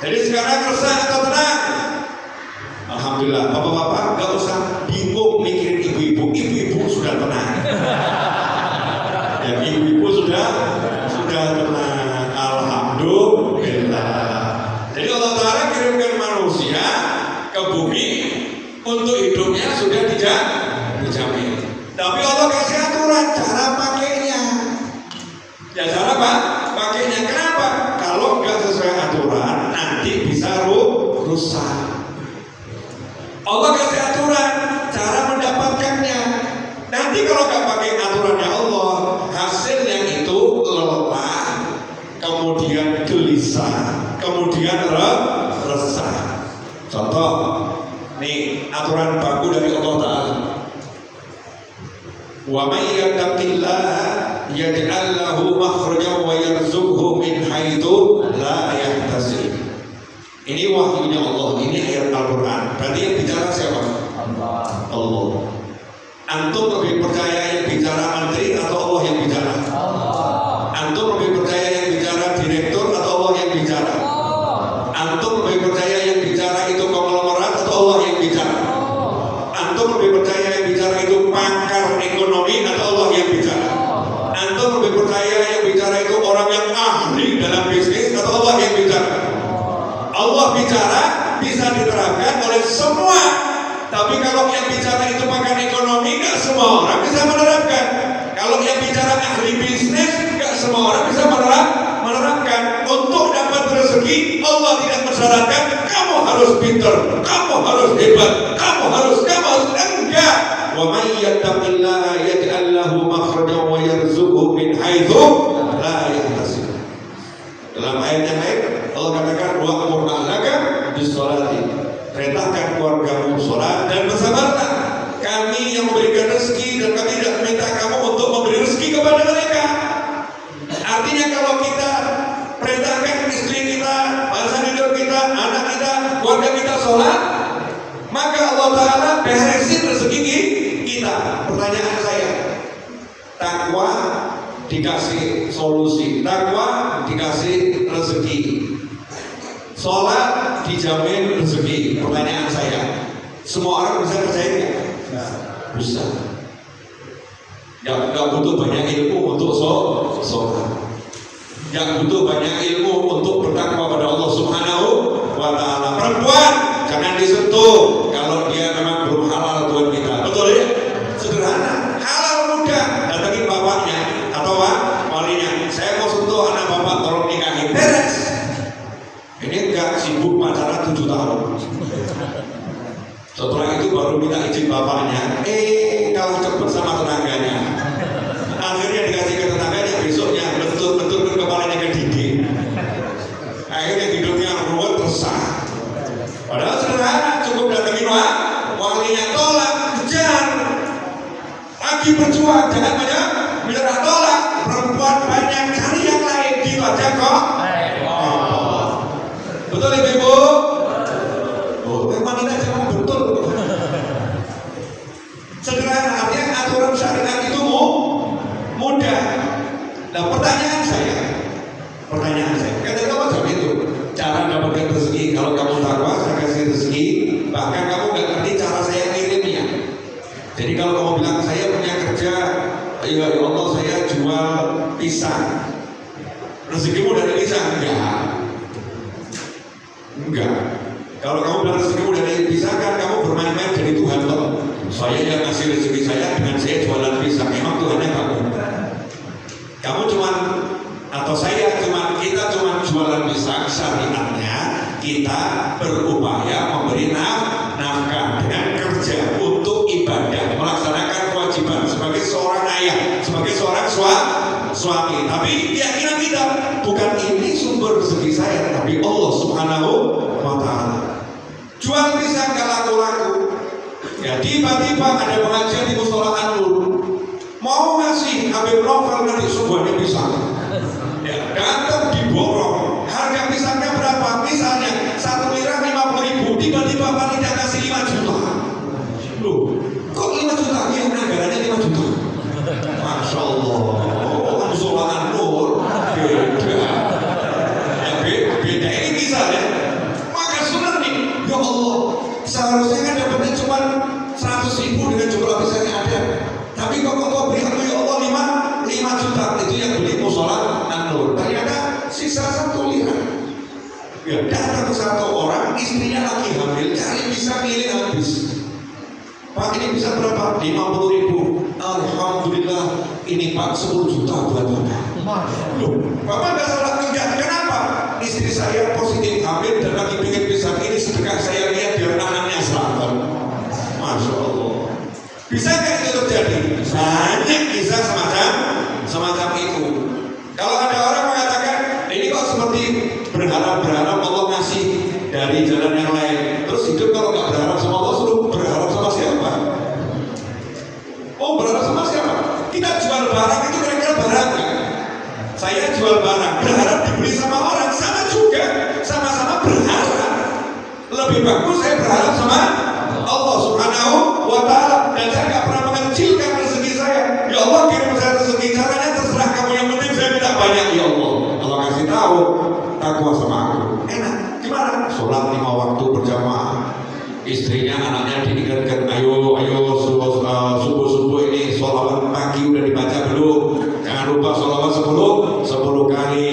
Jadi sekarang resah atau tenang? Alhamdulillah, bapak-bapak gak usah bingung mikirin ibu-ibu. Ibu-ibu sudah tenang. Ya, ibu-ibu sudah tenang. Alhamdulillah. Jadi Allah Ta'ala kirimkan manusia ke bumi untuk hidupnya sudah dijamin. Tapi Allah kasih aturan cara pakainya. Ya cara pakainya. Kenapa? Kalau nggak sesuai aturan nanti bisa rusak. Allah kasih aturan cara mendapatkannya. Nanti kalau nggak pakai aturannya Allah, hasilnya itu lelah, kemudian gelisah, kemudian resah. Contoh, nih aturan baku dari Allah Ta'ala. Wa may yattaqillaha yaj'al lahu makhrajan wa yarzuqhu min haitsu la yahtasib. Ini wahyunya Allah, ini ayat Al-Quran. Berarti yang bicara siapa? Allah. Antum lebih percaya yang bicara menteri atau Allah yang bicara? Antum lebih percaya yang bicara direktur atau Allah yang bicara? Antum lebih percaya yang bicara itu konglomerat atau Allah yang bicara? Antum lebih percaya yang bicara itu pakar ekonomi atau Allah yang bicara? Antum lebih percaya yang bicara itu orang yang ahli dalam bisnis atau Allah yang bicara? Allah bicara bisa diterapkan oleh semua. Tapi kalau yang bicara itu pakar ekonomi, nggak semua orang bisa menerapkan. Kalau yang bicara ahli bisnis, nggak semua orang bisa menerapkan. Untuk dapat rezeki, Allah tidak mensyaratkan kamu harus pintar, kamu harus hebat, kamu harus enggak. Wa may yattaqillaha yaj'al lahu makhrajan wa yarzuqhu min haitsu la yahtasib. Dalam ayat yang lain Allah katakan wa'mur ahlaka bis-sholati, perintahkan keluargamu sholat dan bersabarlah. Kami yang memberikan rezeki dan kami tidak meminta kamu untuk memberi rezeki kepada mereka. Artinya kalau kita perintahkan istri kita, pasangan hidup kita, anak kita, keluarga kita sholat, maka Allah Ta'ala beresin rezeki kita. Pertanyaan saya, takwa dikasih solusi, takwa dikasih rezeki, sholat dijamin rezeki. Pertanyaan saya, semua orang bisa percaya nggak? Bisa. Nggak butuh banyak ilmu untuk sholat, nggak butuh banyak ilmu untuk bertakwa pada Allah Subhanahu wa Ta'ala. Perempuan jangan disentuh kalau dia memang belum halal buat kita. Betul ya? Sederhana, halal mudah. Datangin bapaknya atau walinya, saya mau sentuh anak bapak, tolong nikahin, beres. Ini enggak sibuk pacaran 7 tahun. Setelah itu baru minta izin bapaknya, kalah cepet sama tetangganya. Akhirnya dikasih ke tetangganya, besoknya bentur ke kepalanya ke dinding. Akhirnya hidupnya ruwet resah. Padahal sederhana, cukup datangin walinya, tolak, kejar. Lagi berjuang, jangan banyak menyerah, tolak. Perempuan banyak, cari yang lain, gitu aja kok. Betul ibu-ibu? Oh, wanita jangan betul. Sederhana, artinya aturan syariat itu mudah. Nah pertanyaan saya, kata kamu macam itu, cara dapatkan rezeki. Kalau kamu takwa, saya kasih rezeki. Bahkan kamu nggak ngerti cara saya ngirimnya. Jadi kalau kamu bilang saya punya kerja, ya Allah saya jual pisang, rezekimu dari pisang? Enggak. Kalau kamu bilang rezekimu dari pisang, kan kamu bermain-main jadi Tuhan loh. Saya yang ngasih rezeki saya dengan saya jualan pisang. Emang Tuhannya kamu? Kamu cuman, atau saya cuman, kita cuman jualan pisang. Syariatnya kita berupaya memberi nafkah dengan kerja untuk ibadah, melaksanakan kewajiban sebagai seorang ayah, sebagai seorang suami. Tapi keyakinan kita bukan ini sumber rezeki saya, tapi Allah Subhanahu Tiba-tiba ada pengajian di Mustola An-Nur, mau ngasih Habib Novel nanti sebuahnya pisang. Ya, datang diborong. Harga pisangnya berapa? Misalnya 1 lira 50.000. Tiba-tiba panitia kasih 5 juta. Loh, kok 5 juta? Iya, anggarannya 5 juta. Masya Allah. Mustola An-Nur beda. Ya, beda ini bisa ya. Maka sunnah nih, ya Allah, seharusnya kan dapatnya cuma 100.000 dengan jumlah pisang yang ada. Tapi kok beri aku ya Allah 5 juta. Itu yang beli Mustola An-Nur. Ternyata sisa 1 lira. Ya, datang satu orang, istrinya lagi hamil, cari pisang keliling habis. Pak, ini bisa berapa? 50.000. Alhamdulillah, ini Pak 10 juta buat Bapak. Loh, Bapak nggak salah enggak. Kenapa? Istri saya positif hamil dan lagi bikin pisang ini sedekah saya lihat biar anaknya selamat. Masya Allah. Bisa nggak itu terjadi? Banyak kisah semacam itu. Kalau ada orang mengatakan ini kok seperti berharap Allah ngasih dari jalan yang lain. Terus hidup kalau nggak berharap sama Allah, suruh berharap sama siapa? Oh, berharap sama siapa? Kita jual barang itu kira-kira barang nggak? Saya jual barang, berharap dibeli sama orang, sama juga, sama-sama berharap. Lebih bagus saya berharap sama Allah Subhanahu wa Ta'ala, dan saya nggak pernah mengecilkan rezeki saya. Ya Allah, kirim saya rezeki, caranya terserah kamu, yang penting saya minta banyak. Ya Allah, kalau kasih tahu takwa sama aku, enak. Gimana? Sholat 5 waktu berjamaah. Istrinya, anaknya diingatkan, ayo subuh ini sholawat pagi udah dibaca belum? Jangan lupa sholawat 10 kali.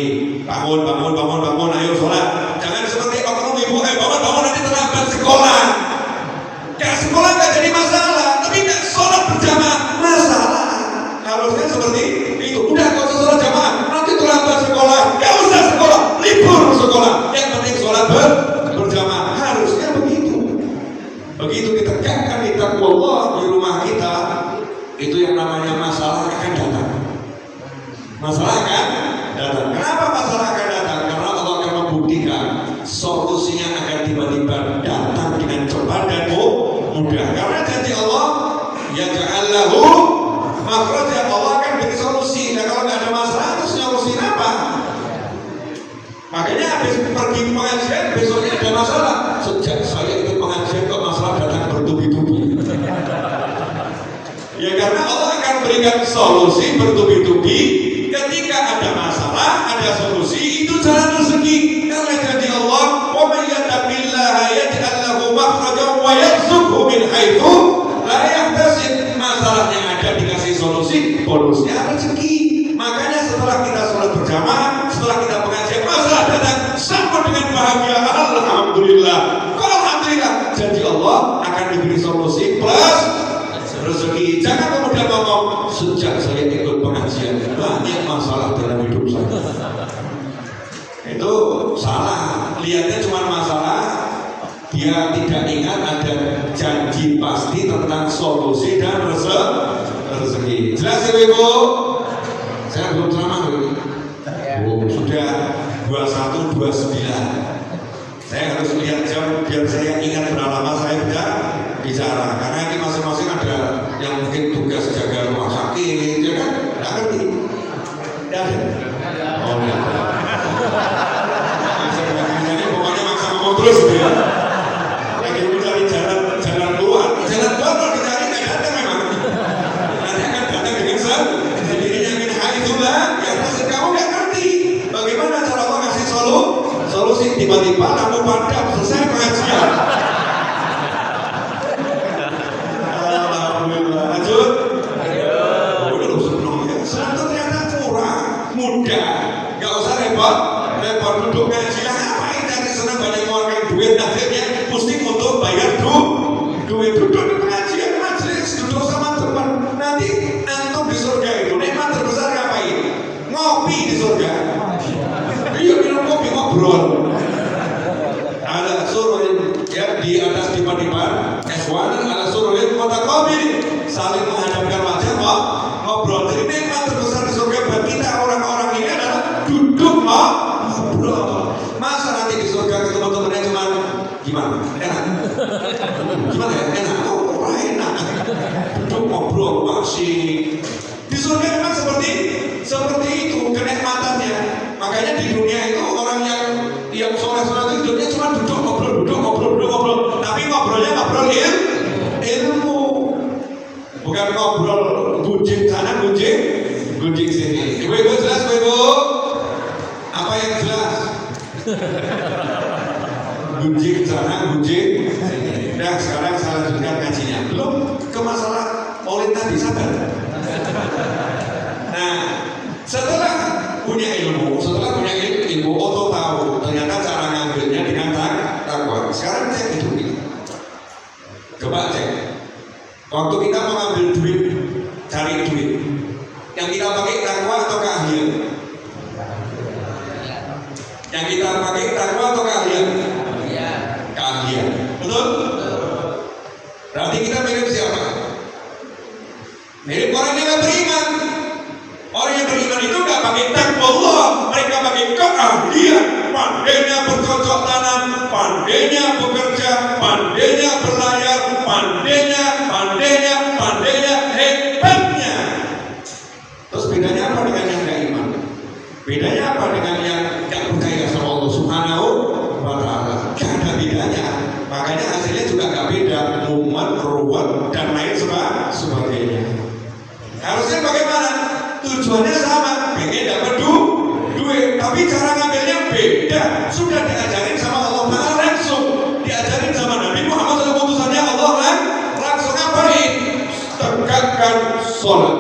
Bangun, ayo sholat. Jangan seperti oknum ibu, bangun nanti terlambat sekolah. Sekolah nggak jadi masalah, tapi nggak sholat berjamaah masalah. Harusnya seperti itu. Udah kau sholat jamaah, nanti terlambat sekolah. Nggak usah sekolah, libur sekolah. Yang penting sholat berjamaah. Harusnya begitu. Begitu kita tegakkan di takwa Allah di rumah kita, itu yang namanya masalah akan datang. Masalah akan datang. Kenapa masalah akan datang? Karena Allah akan membuktikan solusinya akan tiba-tiba datang dengan cepat dan mudah. Karena janji Allah, ya ja'allahu makhraja, Allah akan beri solusi. Nah, kalau nggak ada masalah, terus solusi apa? Makanya habis pergi pengajian, besoknya ada masalah. Sejak saya ikut pengajian kok masalah datang bertubi-tubi. Ya karena Allah akan berikan solusi bertubi-tubi. Ketika ada masalah, ada solusi, itu jalan rezeki. Karena janji Allah, wa may yattaqillaha yaj'al lahu makhrajan wa yarzuqhu min haitsu la yahtasib. Masalah yang ada dikasih solusi, bonusnya rezeki. Makanya setelah kita sholat berjamaah, setelah kita pengajian, masalah datang, sambut dengan bahagia. Alhamdulillah. Kalau alhamdulillah, janji Allah akan diberi solusi plus rezeki. Jangan kemudian ngomong, sejak saya ikut pengajian banyak masalah dalam hidup saya. Itu salah. Lihatnya cuma masalah, dia tidak ingat ada janji pasti tentang solusi dan rezeki. Jelas ya Ibu? Saya belum ceramah dulu. Sudah 21:29. Saya harus lihat jam biar saya ingat berapa lama saya bicara. Karena ini masing-masing ada yang mungkin tugas jaga rumah sakit, ya kan? Nggak ngerti? Ya ada? Oh ya. Jadi pokoknya maksa ngomong terus ya. Lagi mencari jalan keluar kalau dicari nggak datang memang. Nanti akan datang dengan sendirinya min haitsulah. Ya pasti kamu nggak ngerti bagaimana cara Allah ngasih solusi. Tiba-tiba lampu padam, selesai pengajian. Alhamdulillah. Lanjut. Udah senang ya. Senang ternyata murah, mudah, nggak usah repot duduk ngaji. Ngapain cari senang banyak mengeluarkan duit, akhirnya mesti untuk bayar duit. Duduk di pengajian, majelis, duduk sama teman. Nanti antum di surga itu nikmat terbesar ngapain? Ngopi di surga. Iya, minum kopi, ngobrol. Ada suruhin ya di atas dipan-dipan, ikhwan ada suruhin mutaqabil, saling menghadapkan wajah, ngobrol. Jadi nikmat terbesar di surga buat kita orang-orang ini adalah duduk ngobrol. Masa nanti di surga ketemu temannya cuma gimana? Enak? Gimana ya? Enak? Oh, enak. duduk ngobrol masih. Di surga memang seperti itu kenikmatannya. Makanya di dunia itu orang yang soleh-soleh itu hidupnya cuma duduk ngobrol. Tapi ngobrolnya ngobrol ilmu, bukan ngobrol gunjing sana gunjing sini. Ibu jelas ibu? Apa yang jelas? Gunjing sana gunjing sini. Nah sekarang saya lanjutkan ngajinya. Belum ke masalah maulid tadi, sabar. Nah, setelah punya ilmu, Oto tahu ternyata cara ngambilnya dengan takwa. Sekarang cek hidup kita. Coba cek. Waktu kita mau ngambil duit, cari duit, yang kita pakai takwa atau keahlian? Yang kita pakai takwa atau keahlian? Keahlian. Betul? Berarti kita mirip siapa? Mirip orang yang gak beriman. Orang yang beriman itu gak pakai takwa Allah, mereka pakai keahlian. Pandainya bercocok tanam, pandainya bekerja, pandainya berlayar, pandainya hebatnya. Terus bedanya apa dengan yang gak iman? Bedanya apa dengan yang gak percaya sama Allah Subhanahu wa ta'ala? Gak ada bedanya. Makanya hasilnya juga gak beda, muat, ruwet, dan lain sebagainya. Harusnya bagaimana? Tujuannya sama, pengen dapat duit, tapi cara ngambilnya beda. Sudah diajarin sama Allah Ta'ala langsung, diajarin sama Nabi Muhammad SAW, utusannya Allah langsung ngapain? Tegakkan sholat.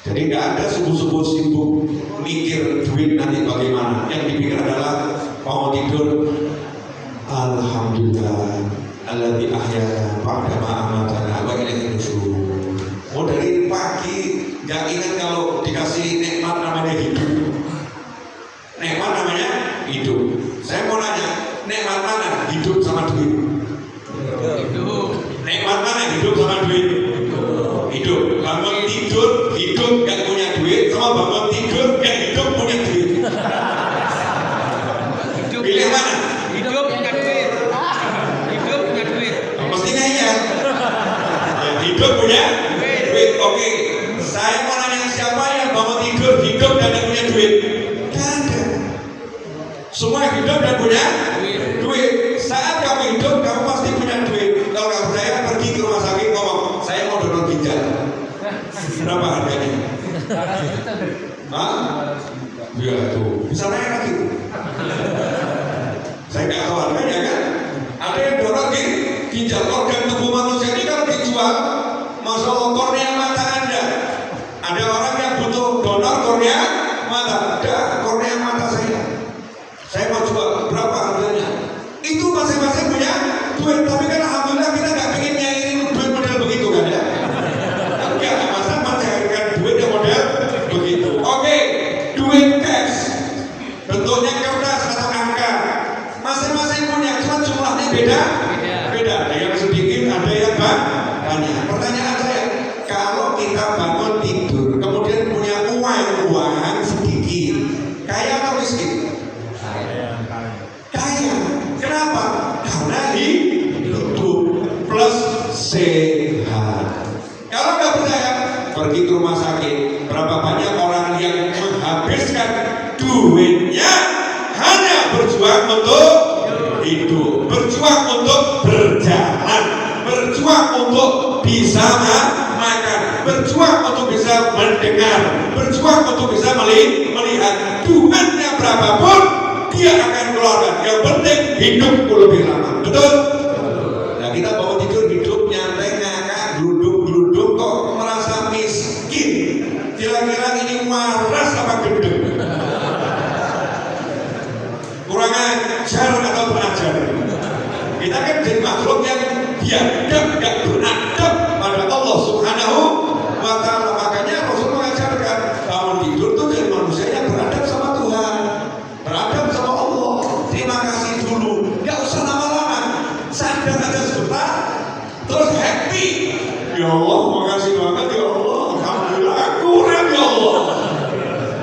Jadi nggak ada subuh-subuh sibuk mikir duit nanti bagaimana. Yang dipikir adalah mau tidur, alhamdulillah alladzi ahyana ba'da ma amatana wa ilaihi nusyur. Mau dari pagi nggak ingat kalau dikasih nikmat namanya hidup. Nikmat namanya hidup. Saya mau nanya, nikmat mana hidup sama duit? Nikmat mana hidup sama duit? Hidup. Bangun tidur hidup nggak punya duit, sama bangun tidur nggak hidup punya duit. Pilih mana?
Hidup punya duit.
Mestinya iya. Hidup punya duit. Oke. Saya mau nanya siapa yang bangun tidur hidup dan tidak punya duit? Gak ada. Semua hidup dan punya duit. Saat kamu hidup, kamu pasti punya duit. Kalau nggak percaya, pergi ke rumah sakit ngomong, saya mau donor ginjal. Berapa harganya? Hah? Ya tuh. Bisa naik lagi. Saya nggak tahu harganya kan. Ada yang donor ginjal. Organ tubuh manusia ini kalau dijual, masya Allah, kornea mata Anda. Ada orang yang butuh donor kornea mata. Ada kornea mata saya mau jual, berapa harganya? Itu masing-masing punya duit. Tapi kan alhamdulillah kita nggak pengen nyairin duit model begitu kan ya. Enggak masa mencairkan duit yang model begitu. Oke, duit cash, bentuknya kertas atau angka, masing-masing punya, cuma jumlahnya beda. Ada yang sedikit, ada yang banyak. Pertanyaan saya, kalau kita bangun tidur, kemudian punya uang sedikit, kaya atau miskin? Kaya. Kenapa? Karena hidup plus sehat. Kalau nggak percaya, pergi ke rumah sakit. Berapa banyak orang yang menghabiskan duitnya hanya berjuang untuk hidup, berjuang untuk berjalan, berjuang untuk bisa makan, berjuang untuk bisa mendengar, berjuang untuk bisa melihat. Duitnya berapapun dia akan keluarkan. Yang penting hidup lebih lama. Betul? Nah kita bawa tidur hidup nyantai ngakak duduk kok merasa miskin. Kira-kira ini waras apa gendeng? Kurang ajar atau belajar? Kita kan jadi makhluk yang biadab, gak beradab pada Allah Subhanahu wa ta'ala. Makanya Rasul mengajarkan bangun tidur tuh jadi manusia yang beradab sama Tuhan, beradab sama Allah. Terima kasih dulu, gak usah lama-lama, sadar aja sebentar, terus happy. Ya Allah, makasih banget ya Allah, alhamdulillah, kurang ya Allah,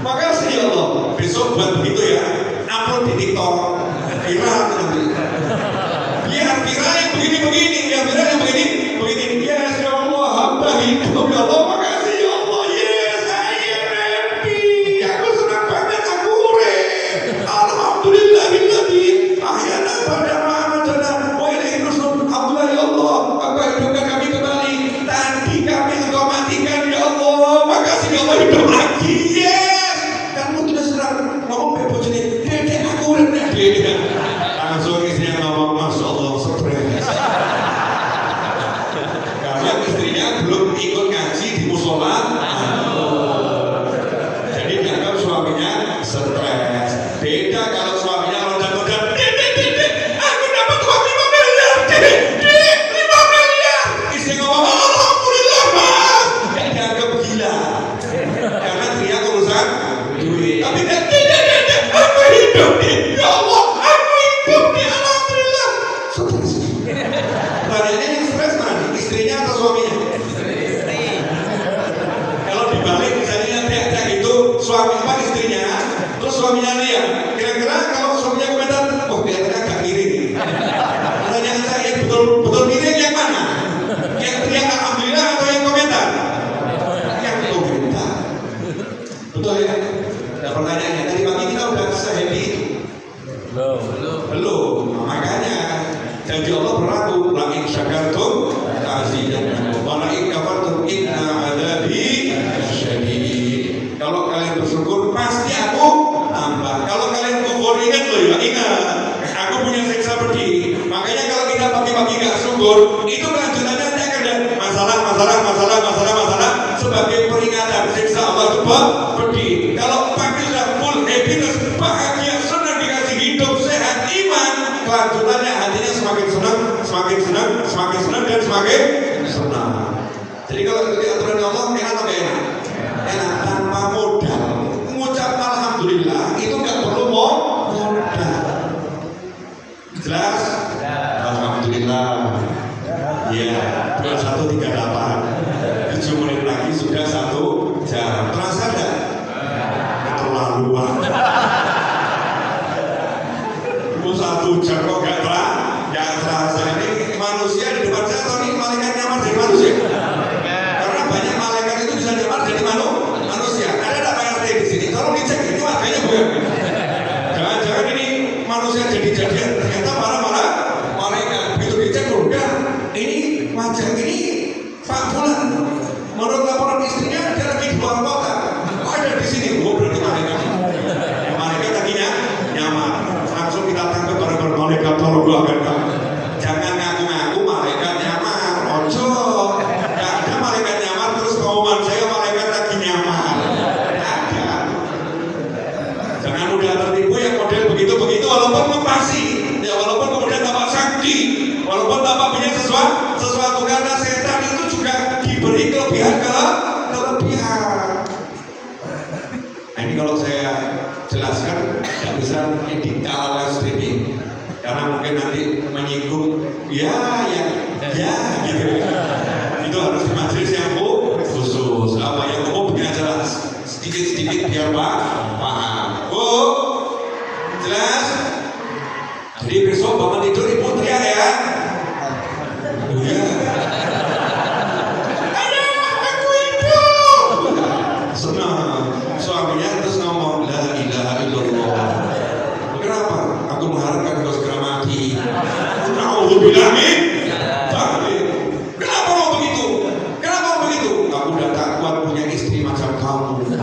makasih ya Allah. Besok buat begitu ya, upload di TikTok, viral nanti. Biar viral yang begini, biar viral yang begini. Jadi Allah berlaku, la in syakartum azidannakum wa la in kafartum inna adzabi syadid. Kalau kalian bersyukur pasti aku tambah. Kalau kalian kufur, ingat loh ya, ingat aku punya siksa pedih. Makanya kalau kita pagi-pagi gak syukur, itu kelanjutannya nanti akan ada masalah sebagai peringatan siksa Allah itu pedih. Kalau pagi sudah full happiness, bahagia, senang, dikasih hidup, sehat, iman, kelanjutannya hatinya semakin senang dan semakin senang. Jadi kalau itu aturan Allah, enak atau enak? Enak, tanpa modal. Mengucap alhamdulillah itu nggak perlu modal. Jelas? Alhamdulillah. Ya, 21.38. 7 menit lagi sudah 1 jam. Terasa nggak? Keterlaluan. 1 jam kok nggak terasa. Ini manusia di depan saya atau ini malaikat nyamar dari manusia? Karena banyak malaikat itu bisa nyamar dari manusia. Ada nggak Pak RT di sini? Tolong dicek ini wajahnya bukan? Jangan-jangan ini manusia jadi-jadian, ternyata malah malaikat. Begitu dicek udah, ini wajah ini Pak Fulan. Menurut laporan istrinya dia lagi di luar kota. Kok ada di sini? Oh berarti malaikat. Malaikat lagi nyamar. Langsung kita tangkap bareng-bareng malaikat, tolong doakan kamu. Jangan ngaku-ngaku malaikat nyamar. Ojo. Gak ada malaikat nyamar terus pengumuman saya malaikat lagi nyamar. Ada. Jangan mudah tertipu yang model begitu-begitu walaupun ngepasi. Ya walaupun kemudian tampak sakti. Walaupun tampak punya sesuatu karena setan itu juga diberi kelebihan. Nah, ini kalau saya jelaskan tidak bisa edit ala streaming karena mungkin nanti menyinggung ya gitu. Itu harus di majelis yang khusus. Apa yang umum biar jelas sedikit biar paham. Jelas? Jadi besok bangun tidur ibu teriak ya. Senang. Suaminya terus ngomong la ilaha illallah. Kenapa? Aku mengharapkan kau segera mati. Nauzubillah min dzalik. Kenapa mau begitu? Aku udah tak kuat punya istri macam kamu.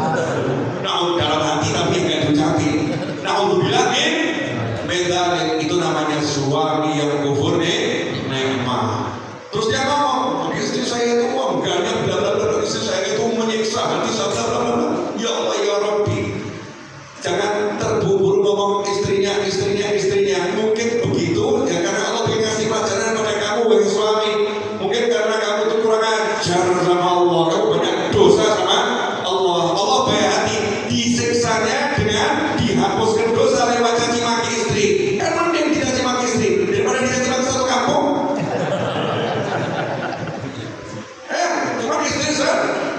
Dalam hati tapi enggak diucapin. Nauzubillah min dzalik. Itu namanya suami yang kufur nikmat. Terus dia ngomong, istri saya itu enggaknya bla bla bla, istri saya itu menyiksa hati saya bla bla bla. Ya Allah ya Rabbi, jangan terburu-buru ngomong istrinya. Mungkin begitu ya karena Allah ingin ngasih pelajaran pada kamu bagi suami. Mungkin karena kamu itu kurang ajar sama Allah, kamu banyak dosa sama Allah. Allah baik hati disiksanya dengan dihapuskan dosa lewat caci maki istri. Kan mending dicaci maki istri daripada dicaci maki satu kampung. Cuma istri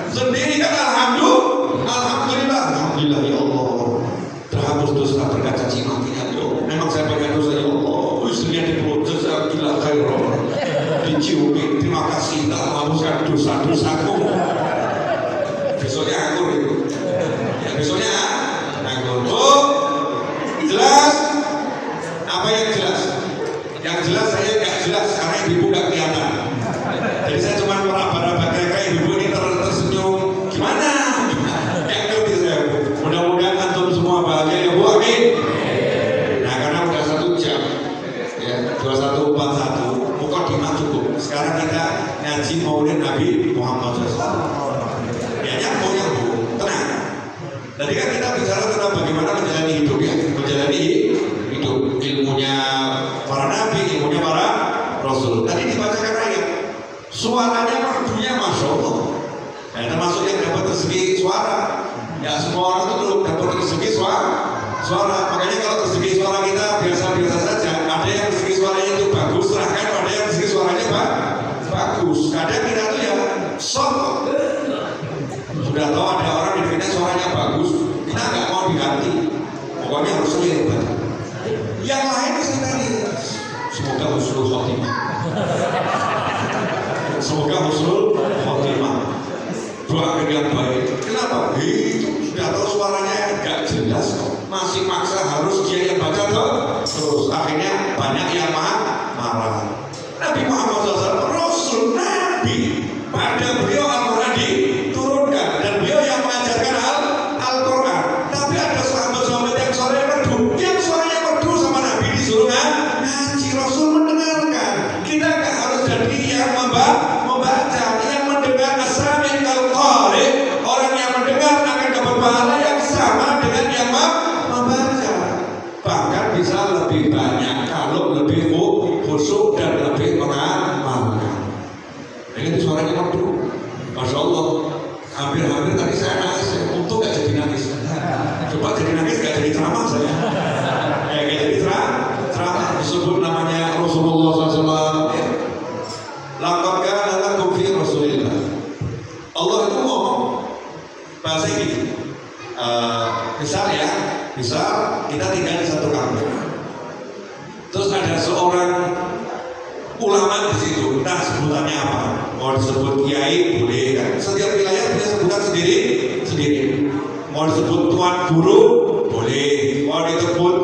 sendiri kan alhamdulillah ya Allah terhapus dosa berkat caci makinya. Memang saya banyak dosa ya Allah. Istrinya dipeluk jazakallahu khairan, diciumi terima kasih telah menghapuskan dosa-dosaku. Besoknya anggur itu. Ya besoknya anggur. Jelas? Apa yang jelas? Yang jelas saya nggak jelas karena ibu nggak kelihatan. Jadi saya cuma meraba-raba kayak ibu ini tersenyum. Gimana? Yang ngerti saya. Mudah-mudahan antum semua bahagia ya Bu. Amin. Nah karena udah 1 jam ya 21.41 mukadimah cukup. Sekarang kita ngaji maulid Nabi Muhammad SAW. Ya nyambung tenang. Tadi kan kita bicara tentang bagaimana menjalani hidup ya, menjalani hidup, ilmunya para nabi, ilmunya para rasul. Tadi dibacakan ayat, suaranya merdunya masya Allah. Nah, termasuk yang dapat rezeki suara. Ya semua orang itu belum dapat rezeki suara. Makanya kalau rezeki suara kita biasa-biasa saja. Ada yang rezeki suaranya itu bagus, serahkan pada yang rezeki suaranya bagus. Kadang kita tuh ya sok. Sudah tahu ada orang di dunia suaranya bagus, kita nggak mau diganti. Pokoknya harus clear. Yang lain bisa tadi. Semoga husnul khotimah. Semoga husnul khotimah. Doa yang baik. Kenapa? Itu sudah tahu suaranya nggak jelas kok. Masih maksa harus dia yang baca terus. Akhirnya banyak yang marah. marah. Nabi Muhammad SAW Rasul Nabi, pada beliau Al-Quran diturunkan dan beliau yang mengajarkan Al-Quran. Tapi ada sahabat-sahabat yang suaranya merdu sama Nabi disuruh ngaji. Rasul mendengarkan. Kita nggak harus jadi yang membaca, yang mendengar as-sami' al-qari. Orang yang mendengar akan dapat pahala yang sama dengan yang membaca. Bahkan bisa lebih banyak kalau lebih khusyuk dan lebih mengamalkan. Ini suaranya merdu, masya Allah. Hampir-hampir tadi saya nangis, untuk gak jadi nangis. Coba jadi nangis gak jadi ceramah saya. Gak jadi ceramah. Disebut namanya Rasulullah SAW. Laqad kana lakum fi Rasulillah. Allah itu ngomong bahasa ini. Misal kita tinggal di satu kampung. Terus ada seorang ulama di situ, entah sebutannya apa. Mau disebut kiai boleh kan? Setiap wilayah punya sebutan sendiri. Mau disebut tuan guru boleh. Mau disebut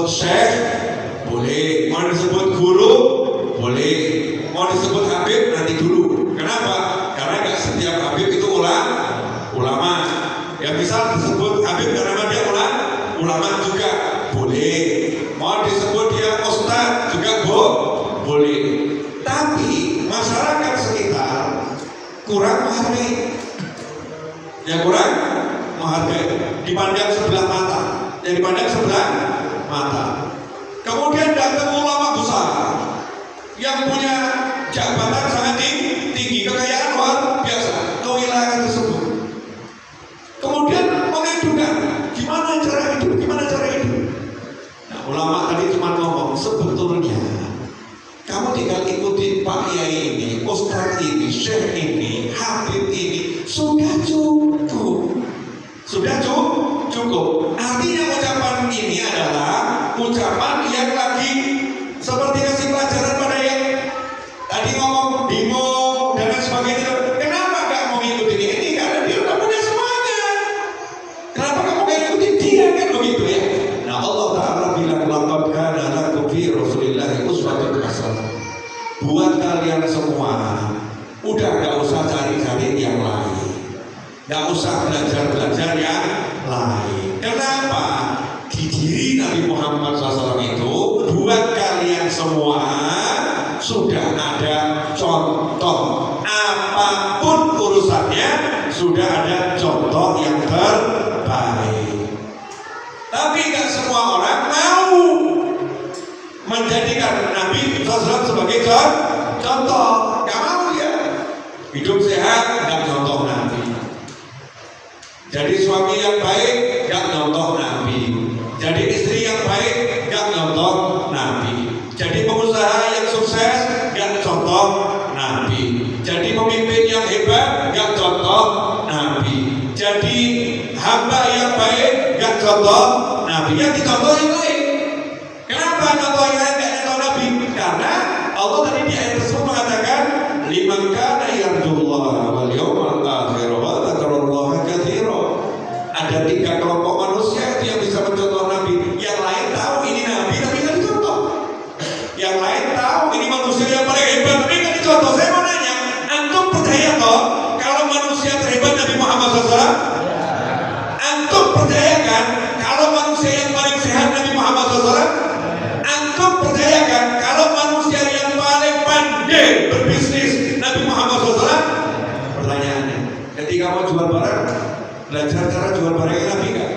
syekh boleh. Mau disebut guru boleh. Mau disebut habib nanti dulu. Kenapa? Karena nggak setiap habib itu ulama. Ya misal disebut habib karena dia ulama juga boleh. Mau disebut dia ustaz juga boleh. Tapi masyarakat sekitar kurang menghargai. Ya kurang menghargai. Dipandang sebelah mata. Kemudian datang ulama besar yang punya jabatan sangat tinggi, kekayaan luar biasa ke wilayah tersebut. Kemudian mengadukan gimana cara hidup. Nah, ulama tadi cuma ngomong sebetulnya kamu tinggal ikuti Pak Yai ini, Ustaz ini, Syekh ini, Habib ini, sudah cukup. Artinya ucapan ini adalah ucapan yang lagi seperti kasih pelajaran pada yang tadi ngomong bingung dan lain sebagainya. Kenapa gak mau ngikutin ini? Karena dia udah punya semuanya. Kenapa kamu gak ngikutin dia kan begitu ya? Nah Allah Ta'ala bilang laqad kana lakum fi Rasulillahi uswatun hasanah. Buat kalian semua, udah gak usah cari-cari yang lain, gak usah belajar yang lain. Kenapa? Di diri Nabi Muhammad SAW itu buat kalian semua sudah ada contoh. Apapun urusannya sudah ada contoh yang terbaik. Tapi gak semua orang mau menjadikan Nabi SAW sebagai contoh. Gak mau ya. Hidup sehat gak contoh Nabi. Jadi suami yang baik gak contoh Nabi. Jadi istri yang baik gak contoh Nabi. Jadi pengusaha yang sukses gak contoh Nabi. Jadi pemimpin yang hebat gak contoh Nabi. Jadi hamba yang baik gak contoh Nabi. Yang dicontoh yang lain. Kenapa contoh yang lain gak contoh Nabi? Karena Allah tadi di ayat tersebut mengatakan liman kana yarjullaha wal yawmal akhir wa dzakarallaha katsira. Ada 3 kelompok manusia yang bisa mencontoh Nabi. Yang lain tahu ini Nabi tapi nggak dicontoh. Yang lain tahu ini manusia yang paling hebat tapi nggak dicontoh. Saya mau nanya, antum percaya toh kalau manusia terhebat Nabi Muhammad SAW? Antum percaya kan kalau manusia yang paling sehat Nabi Muhammad SAW? Antum percaya kan kalau manusia yang paling pandai berbisnis Nabi Muhammad SAW? Pertanyaannya, ketika mau jual barang, belajar cara jual barang Nabi enggak?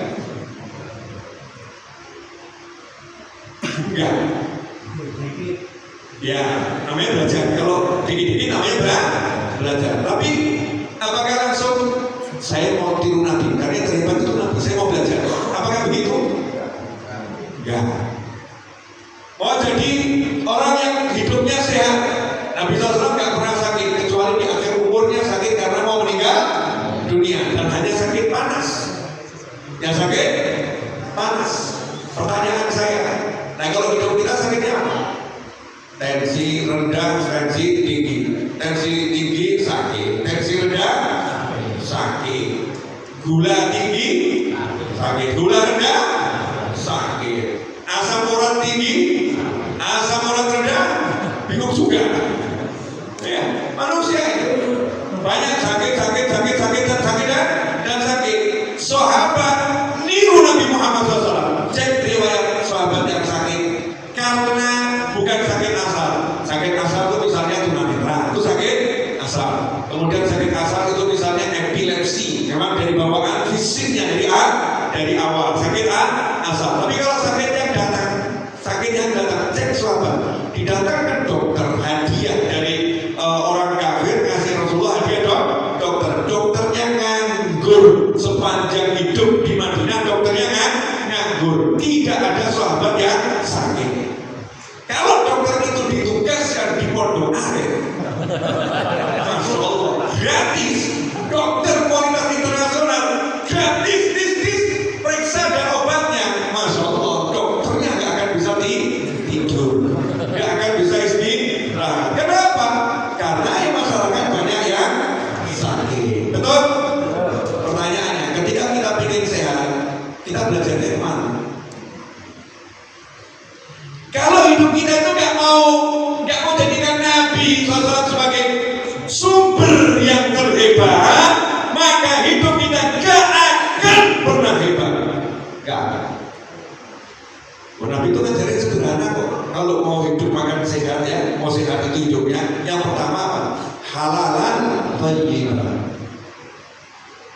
Enggak. Ya, namanya belajar. Kalau dikit-dikit namanya belajar. Tapi apakah langsung saya mau tiru Nabi? Karena yang terhebat itu Nabi. Saya mau belajar. Apakah begitu? Enggak. Mau jadi orang yang hidupnya sehat. Nabi SAW nggak pernah sakit kecuali di akhir umurnya sakit karena mau meninggal dunia dan hanya sakit panas. Yang sakit panas. Pertanyaan saya, nah kalau hidup kita sakitnya apa? Tensi rendah, tensi tinggi. Tensi tinggi sakit, tensi rendah sakit. Gula tinggi sakit, gula rendah sakit. Asam urat tinggi, asam urat rendah didatangkan dokter, hadiah dari orang kafir, ngasih Rasulullah hadiah dokter. Dokternya nganggur sepanjang hidup di Madinah, dokternya nganggur. Tidak ada sahabat yang sakit. Kalau dokter itu ditugaskan di Pondok Aren, Masya Allah, gratis, dokter kualitas internasional, gratis, periksa dan obatnya, Masya Allah, dokternya nggak akan bisa tidur, nggak akan bisa istirahat. Kenapa? Karena masyarakat banyak yang sakit. Betul? Pertanyaannya, ketika kita ingin sehat, kita belajar dari mana? Kalau hidup kita itu nggak mau jadikan Nabi SAW sebagai sumber yang terhebat, maka hidup kita gak akan pernah hebat. Gak. Nabi itu ngajarin sederhana kok. Kalau mau hidup makan sehat ya, mau sehat itu hidupnya. Yang pertama apa? Halalan thayyiban.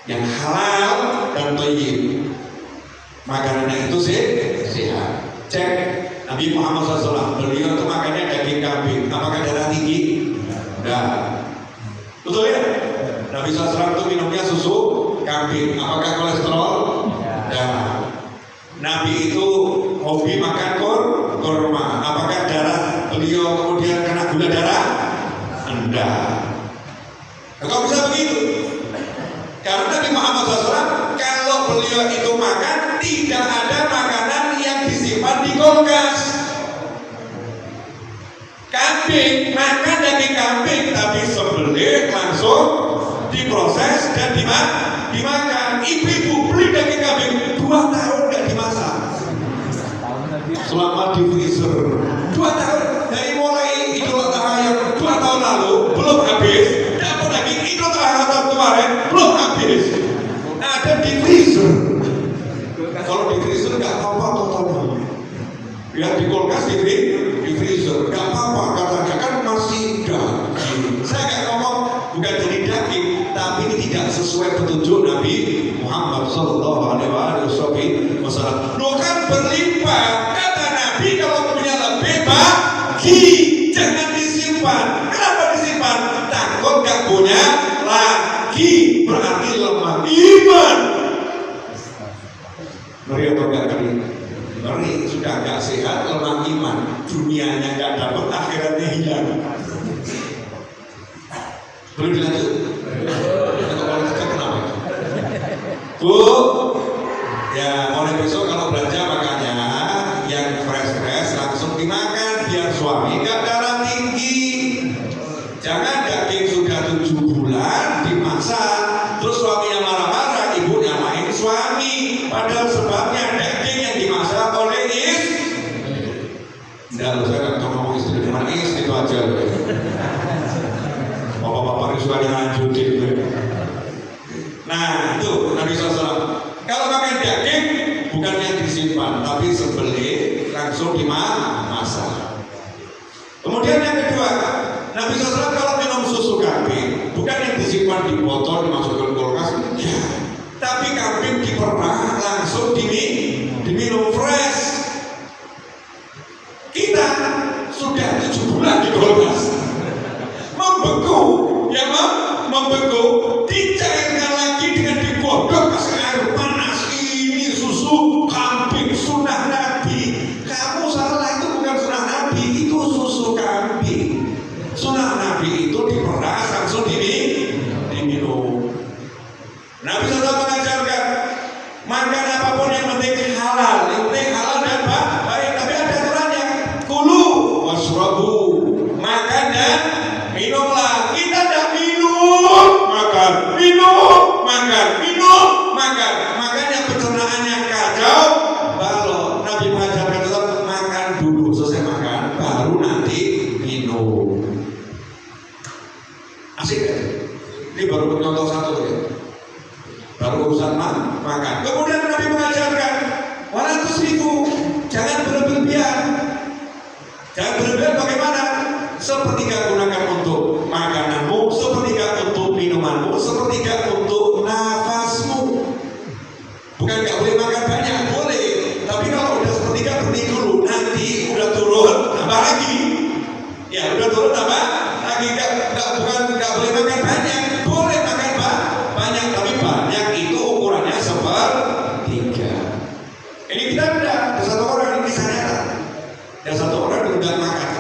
Yang halal dan thayyib. Makanannya itu sehat. Cek Nabi Muhammad SAW, beliau itu makannya daging kambing. Apakah darah tinggi? Enggak. Betul ya? Nabi SAW itu minumnya susu kambing. Apakah kolesterol? Enggak. Nabi itu hobi makan kurma. Apakah darah beliau kemudian kena gula darah? Enggak. Kok bisa begitu? Karena Nabi Muhammad SAW, kalau beliau itu makan, tidak ada makanan yang disimpan di kulkas. Kambing, makan daging kambing, tapi sembelih langsung diproses dan dimakan. Ibu-ibu beli daging kambing 2 tahun nggak dimasak, selama di freezer 2 tahun. Dari mulai Idul Adha yang 2 tahun lalu belum habis, dapat daging Idul Adha kemarin belum habis, ada di freezer. Kalau di freezer nggak apa-apa total, biar di kulkas di freezer nggak apa-apa, katanya kan masih daging. Saya nggak ngomong bukan jadi daging, tapi ini tidak sesuai petunjuk Nabi Muhammad Sallallahu Alaihi Wasallam. Lo kan berlimpah, kata Nabi, kalau punya lebih bagi, jangan disimpan. Kenapa disimpan? Takut nggak punya lagi, berarti lemah iman. Ngeri atau nggak ngeri? Ngeri, sudah nggak sehat, lemah iman, dunianya nggak dapat, akhiratnya hilang. Belum dilanjut? Atau kalau kita kenapa? Bu, ya mulai besok kalau belanja makanya yang fresh langsung dimakan, biar suami nggak darah tinggi. Jangan daging sudah 7 bulan dimasak, terus suaminya marah-marah, ibu nyalain suami, padahal sebabnya daging yang dimasak oleh Enggak, saya nggak ngomong istri, cuma istri itu aja. Bapak-bapak ini suka dilanjutin. Nah, itu Nabi SAW. Kalau makan daging, bukan yang disimpan, tapi sembelih langsung dimasak. Kemudian yang kedua, Nabi SAW kalau minum susu kambing, bukan yang disimpan di botol, dimasukkan kulkas, ya. Tapi kambing diperah langsung diminum fresh. Kita sudah 7 bulan di kulkas, membeku, ya membeku, dicairkan lagi dengan digodok kasih air panas. Ini susu kambing sunnah Nabi. Kamu salah, itu bukan sunnah Nabi, itu susu kambing. Sunnah Nabi itu diperas langsung diminum. Nabi SAW mengajarkan makan apapun yang penting halal, yang penting halal dan baik. Tapi ada aturannya, kulu wasrabu, makan dan minumlah. Kita tidak minum, makan, minum, makan, minum, makan. Makanya pencernaannya kacau balau. Nabi mengajarkan tetap makan dulu, selesai makan baru nanti minum. Asik ya? Ini baru contoh satu ya. Baru urusan makan. Kemudian Nabi mengajarkan wala tusrifu, jangan berlebihan. Jangan berlebihan bagaimana? Sepertiga gunakan untuk makananmu, sepertiga untuk minumanmu, sepertiga untuk nafasmu. Bukan nggak boleh makan banyak, boleh. Tapi kalau udah sepertiga berhenti dulu, nanti udah turun tambah lagi. makan.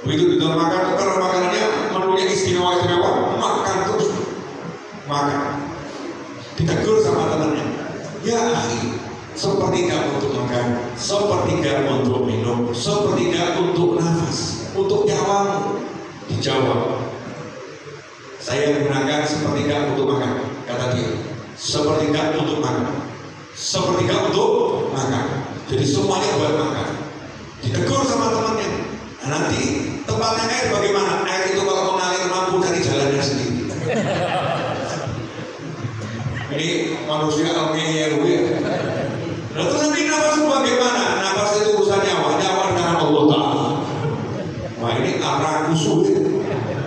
Begitu kita makan, karena makanannya menunya istimewa, makan terus, makan. Ditegur sama temannya, ya akhi, sepertiga untuk makan, sepertiga untuk minum, sepertiga untuk nafas, untuk nyawamu. Dijawab, saya gunakan sepertiga untuk makan, kata dia. Sepertiga untuk makan, sepertiga untuk makan. Jadi semuanya buat makan. Ditegur sama temannya. Nah, nanti tempatnya air bagaimana? Air itu kalau mengalir mampu cari jalannya sendiri. Ini manusia alminya ya. Lalu nanti nafas bagaimana? Nafas itu urusan nyawa dengan Allah Ta'ala. Wah, ini ragus.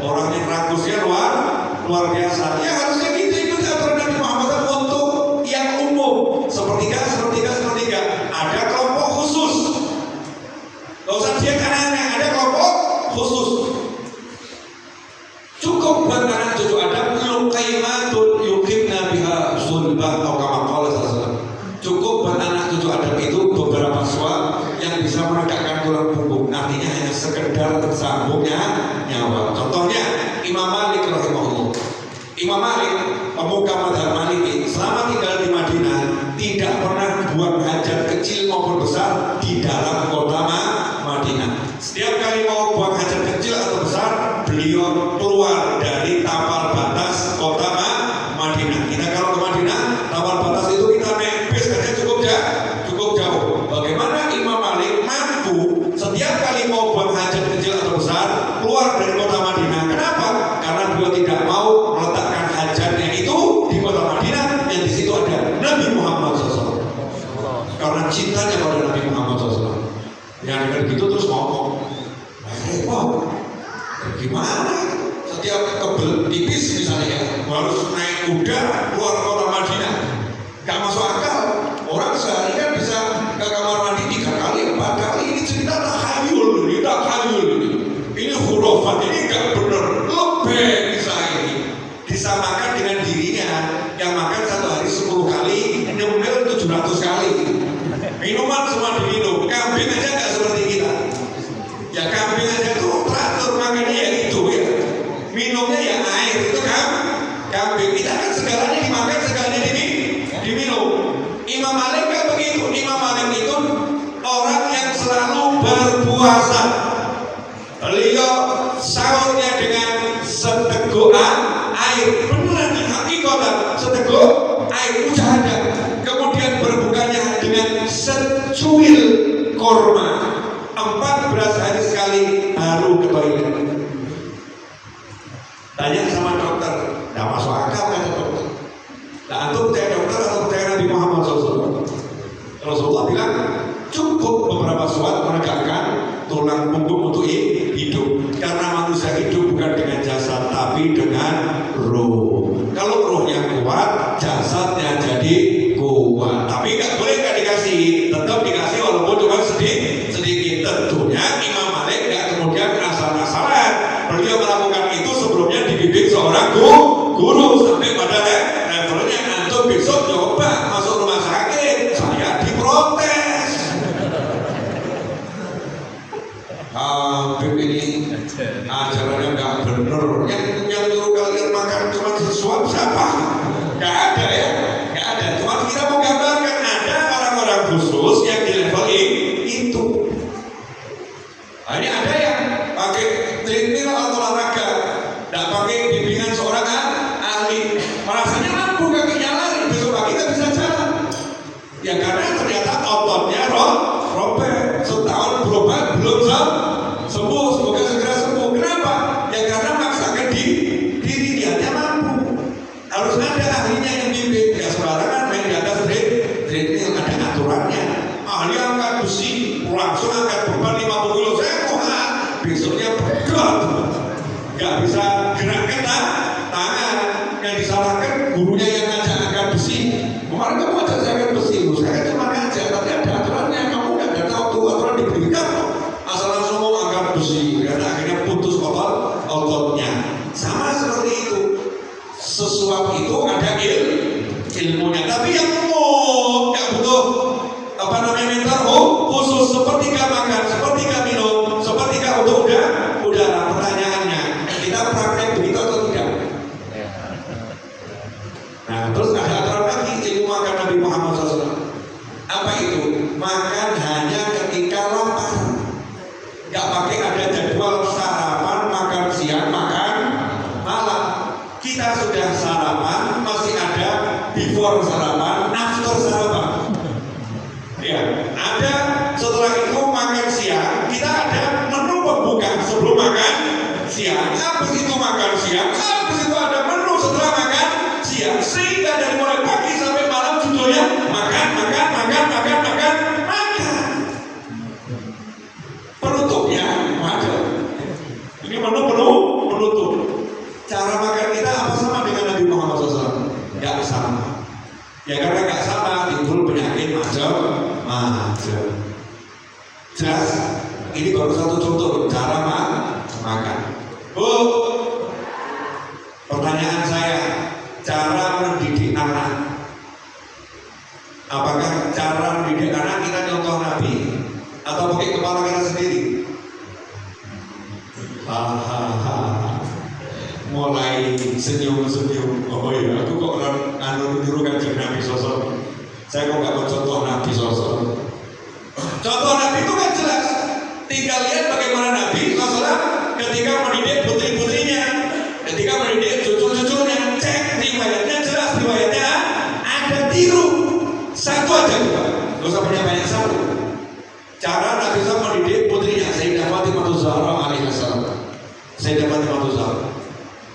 Orang yang ragusnya luar biasa. Ya harusnya gitu ikut aturan Nabi Muhammad untuk yang umum. Sepertiga. Ada kelompok khusus. Gak usah dia aneh-aneh. Ada kelompok khusus. Cukup buat anak cucu Adam luqaimatun yuqimna biha sulbah atau kama qala sallallahu. Cukup buat anak cucu Adam itu beberapa suap yang bisa menegakkan tulang punggung. Artinya hanya sekedar tersambungnya nyawa. Contohnya Imam Malik rahimahullah. Imam Malik, pemuka mazhab Maliki, selama tinggal di Madinah tidak pernah buang hajat kecil maupun besar di dalam kota Madinah. Setiap kali mau buang hajat kecil atau besar, beliau keluar dari tapal batas kota Madinah. Kita kalau ke Madinah, tapal batas itu kita naik bis saja cukup jauh. Bagaimana Imam Malik mampu setiap kali mau buang hajat kecil atau besar keluar dari kota Madinah? Kenapa? Karena beliau tidak mau meletakkan hajatnya itu di kota Madinah yang di situ ada Nabi Muhammad SAW. Karena cintanya pada Nabi Muhammad SAW. Yang dengar gitu terus ngomong, repot. Gimana? Setiap kebel tipis misalnya harus naik kuda keluar kota Madinah. Gak masuk akal. Orang sehari kan bisa ke kamar mandi 3 kali, 4 kali. Ini cerita takhayul, ini khurafat, ini gak benar. Lebih bisa ini disamakan dengan dirinya yang makan satu hari 10 kali, nyemil 700 kali. Minuman semua diminum. Kambing aja gak seperti kita. Ya kambing aja tuh teratur makannya ya itu ya. Minumnya ya air itu kan. Kambing kita kan segalanya dimakan, segalanya diminum. Imam Malik gak begitu. Imam Malik itu orang yang selalu berpuasa. Beliau sahurnya dengan seteguk air, beneran hakikatan seteguk air mujahadah. Kemudian berbukanya dengan secuil korma. 14 hari sekali baru ke toilet. Tanya sama dokter, gak masuk akal kata dokter. Nah, antum percaya dokter atau percaya Nabi Muhammad SAW? Rasulullah bilang cukup beberapa suat menegakkan tulang punggung untuk hidup. Karena manusia hidup bukan dengan jasad tapi dengan roh. Kalau rohnya kuat, jasadnya jadi kuat. Tapi nggak boleh nggak dikasih, tetap dikasih walaupun cuma sedikit. Tentunya Imam Malik nggak kemudian asal-asalan. Beliau melakukan itu sebelumnya dibimbing seorang guru sampai pada levelnya antum besok coba masuk rumah sakit, saya diprotes. Habib ini ajarannya nggak bener. Yang nyuruh kalian makan cuma sesuap siapa? Nggak ada ya, nggak ada. Cuma kita mau gambarkan ada orang-orang khusus yang di level itu. Nah, ini ada yang pakai treadmill atau olahraga, nggak pakai bimbingan seorang ahli, merasanya mampu kakinya lari, besok pagi nggak bisa jalan. Ya karena ternyata ototnya robek, setahun berobat belum sembuh, semoga segera sembuh. Kenapa? Ya karena maksakan diri dianya mampu. Harus ada ahlinya yang bimbing, ya sembarangan main di atas treadmill, ada aturannya. Ahli angkat besi, langsung angkat beban 50 kilo, saya kuat. Besoknya berat, nggak bisa gerakkan tangan. Yang disalahkan gurunya yang ngajak angkat besi. Kemarin kamu ajak saya angkat besi, saya cuma ngajak, tapi ada aturannya. Kamu nggak tahu tuh aturan diberikan, asal langsung mau angkat besi, karena akhirnya putus ototnya. Sama seperti itu. Sesuap itu ada ilmunya, tapi yang umum nggak butuh mentor khusus, seperti makan, seperti minum, seperti untuk udara. Pertanyaannya, kita praktek begitu atau tidak? Nah, terus ada aturan lagi ilmu makan Nabi Muhammad SAW. Apa itu? Makan hanya ketika lapar. Gak pakai ada jadwal sarapan, makan siang, makan malam. Kita sudah sarapan, masih ada before sarapan, after sarapan. Ya, ada setelah itu makan siang, kita ada menu pembuka sebelum makan siang. Habis itu makan siang, habis itu ada menu setelah makan siang. Sehingga dari mulai pagi sampai malam judulnya makan. Penutupnya macam. Ini menu penutup. Cara makan kita apa sama dengan Nabi Muhammad SAW? Gak sama. Ya karena gak sama timbul penyakit macam. Jelas? Ini baru satu contoh cara makan. Bu, pertanyaan saya, cara mendidik anak. Apakah cara mendidik anak kita contoh Nabi atau pakai kepala kita sendiri? Mulai senyum. Oh iya, aku kok niru kanjeng Nabi sosok. Saya kok gak mencontoh Nabi sosok. Contoh Nabi itu kan jelas. Tinggal lihat bagaimana Nabi sosok ketika mendidik putri-putrinya, ketika mendidik cucu-cucunya. Cek riwayatnya, jelas riwayatnya ada tiru. Satu aja, gak usah punya banyak satu. Cara Nabi SAW mendidik putrinya Sayyidah Fatimah Zahra alaihissalam. Sayyidah Fatimah Zahra.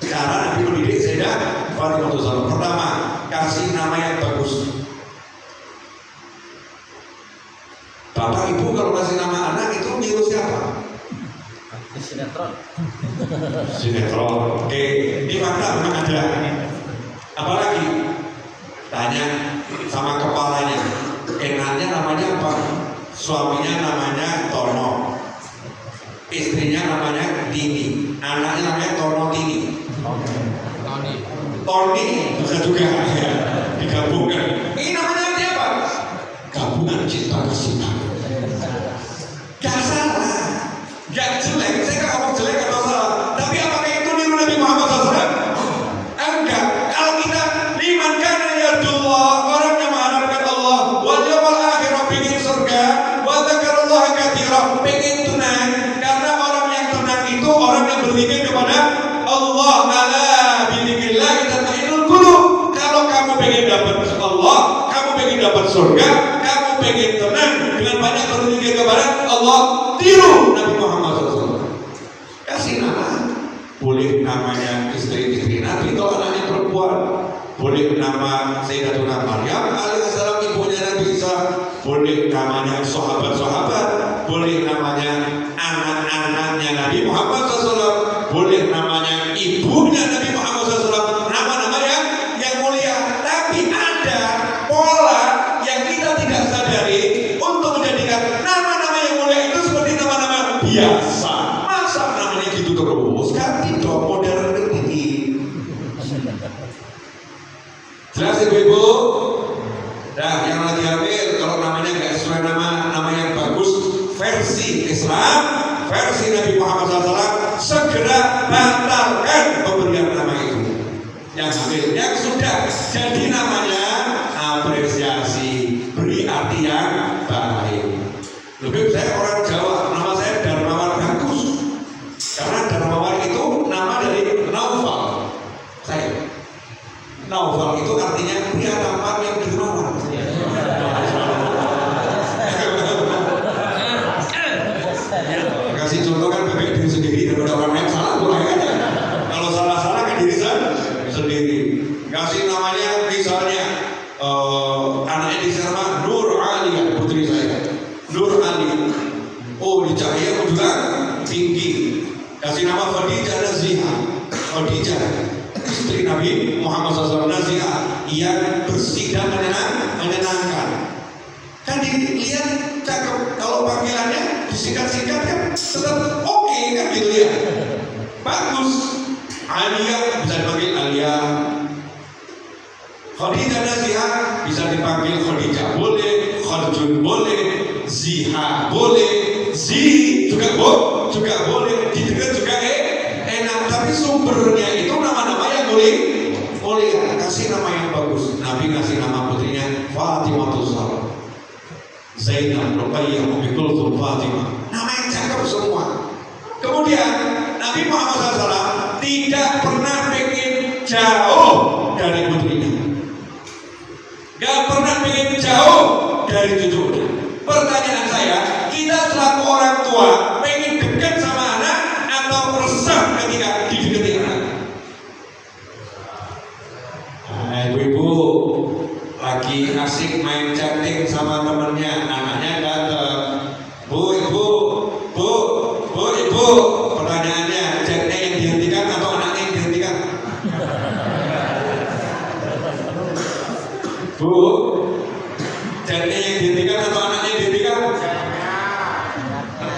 Cara Nabi mendidik Sayyidah Fatimah Zahra. Pertama, kasih nama yang bagus. Bapak ibu kalau kasih nama anak itu niru siapa? Sinetron. Oke, ini fakta memang ada. Apalagi tanya sama kepalanya, enaknya namanya apa? Suaminya namanya Tono, istrinya namanya Dini, anaknya namanya Tono Tini. Tony bisa juga ya, digabungkan. Ini namanya apa? Gabungan cinta kasih. Gak salah, gak jelek. Saya gak ngomong jelek atau salah. Tapi apakah itu niru Nabi Muhammad SAW? Enggak. Kalau kita liman kana yardullah, orang yang mengharapkan Allah, wal yawmal akhir, pengen surga, wa dzakarallaha katsiran, pengen tenang. Karena orang yang tenang itu orang yang berzikir kepada Allah. Ala bidzikrillah tatma'innul qulub. Kalau kamu pengen dapat Allah, kamu pengen dapat surga, kamu pengen tenang dengan banyak berzikir kepada Allah, tiru Nabi Muhammad SAW. Kasih nama, boleh namanya istri Nabi atau anaknya perempuan, boleh nama Sayyidatuna Maryam alaihissalam ibunya Nabi Isa, boleh namanya sahabat-sahabat, boleh namanya anak-anaknya Nabi Muhammad SAW, boleh namanya ibunya Nabi Muhammad SAW, nama-nama yang mulia. Tapi ada pola yang kita tidak sadari untuk menjadikan nama-nama yang mulia itu seperti nama-nama biasa. Masa namanya gitu terus? Ganti dong, modern ini. Jelas ibu-ibu? Nah, yang lagi hamil kalau namanya nggak sesuai nama yang bagus versi Islam, versi Nabi Muhammad SAW, segera batalkan pemberian nama itu. Yang hamil, yang sudah jadi namanya apresiasi, beri arti yang baik. Lebih saya orang Jawa, nama saya Darmawan Bagus. Karena Darmawan itu nama dari Naufal. Saya Naufal itu artinya pria tampan yang dermawan. Kasih contoh kan bebek diri sendiri daripada orang lain salah boleh aja. Kalau salah kan diri sendiri. Kasih namanya misalnya anaknya di sana Nur Ali, putri saya Nur Ali. Oh, di cahaya juga tinggi. Kasih nama Khadijah Nazihah. Khadijah istri Nabi Muhammad SAW, Nazihah yang bersih dan menyenangkan. Kan dilihat cakep. Kalau panggilannya disingkat-singkat kan tetap oke kan gitu ya. Bagus. Alia bisa dipanggil Alia. Khadijah Nazihah bisa dipanggil Khadijah boleh, Kharjun boleh, Ziha boleh, Zi juga boleh. Ruqayyah, Ummi Kulthum, Fatimah. Nama yang cakep semua. Kemudian Nabi Muhammad SAW tidak pernah ingin jauh dari putrinya, gak pernah ingin jauh dari cucunya. Pertanyaan saya, kita selaku orang tua pengen dekat sama anak atau resah ketika didekati anak? Nah, ibu-ibu lagi asik main chatting sama temennya, anaknya datang. Bu, pertanyaannya, chatnya yang dihentikan atau anaknya yang dihentikan? Bu, chatnya yang dihentikan atau anaknya yang dihentikan?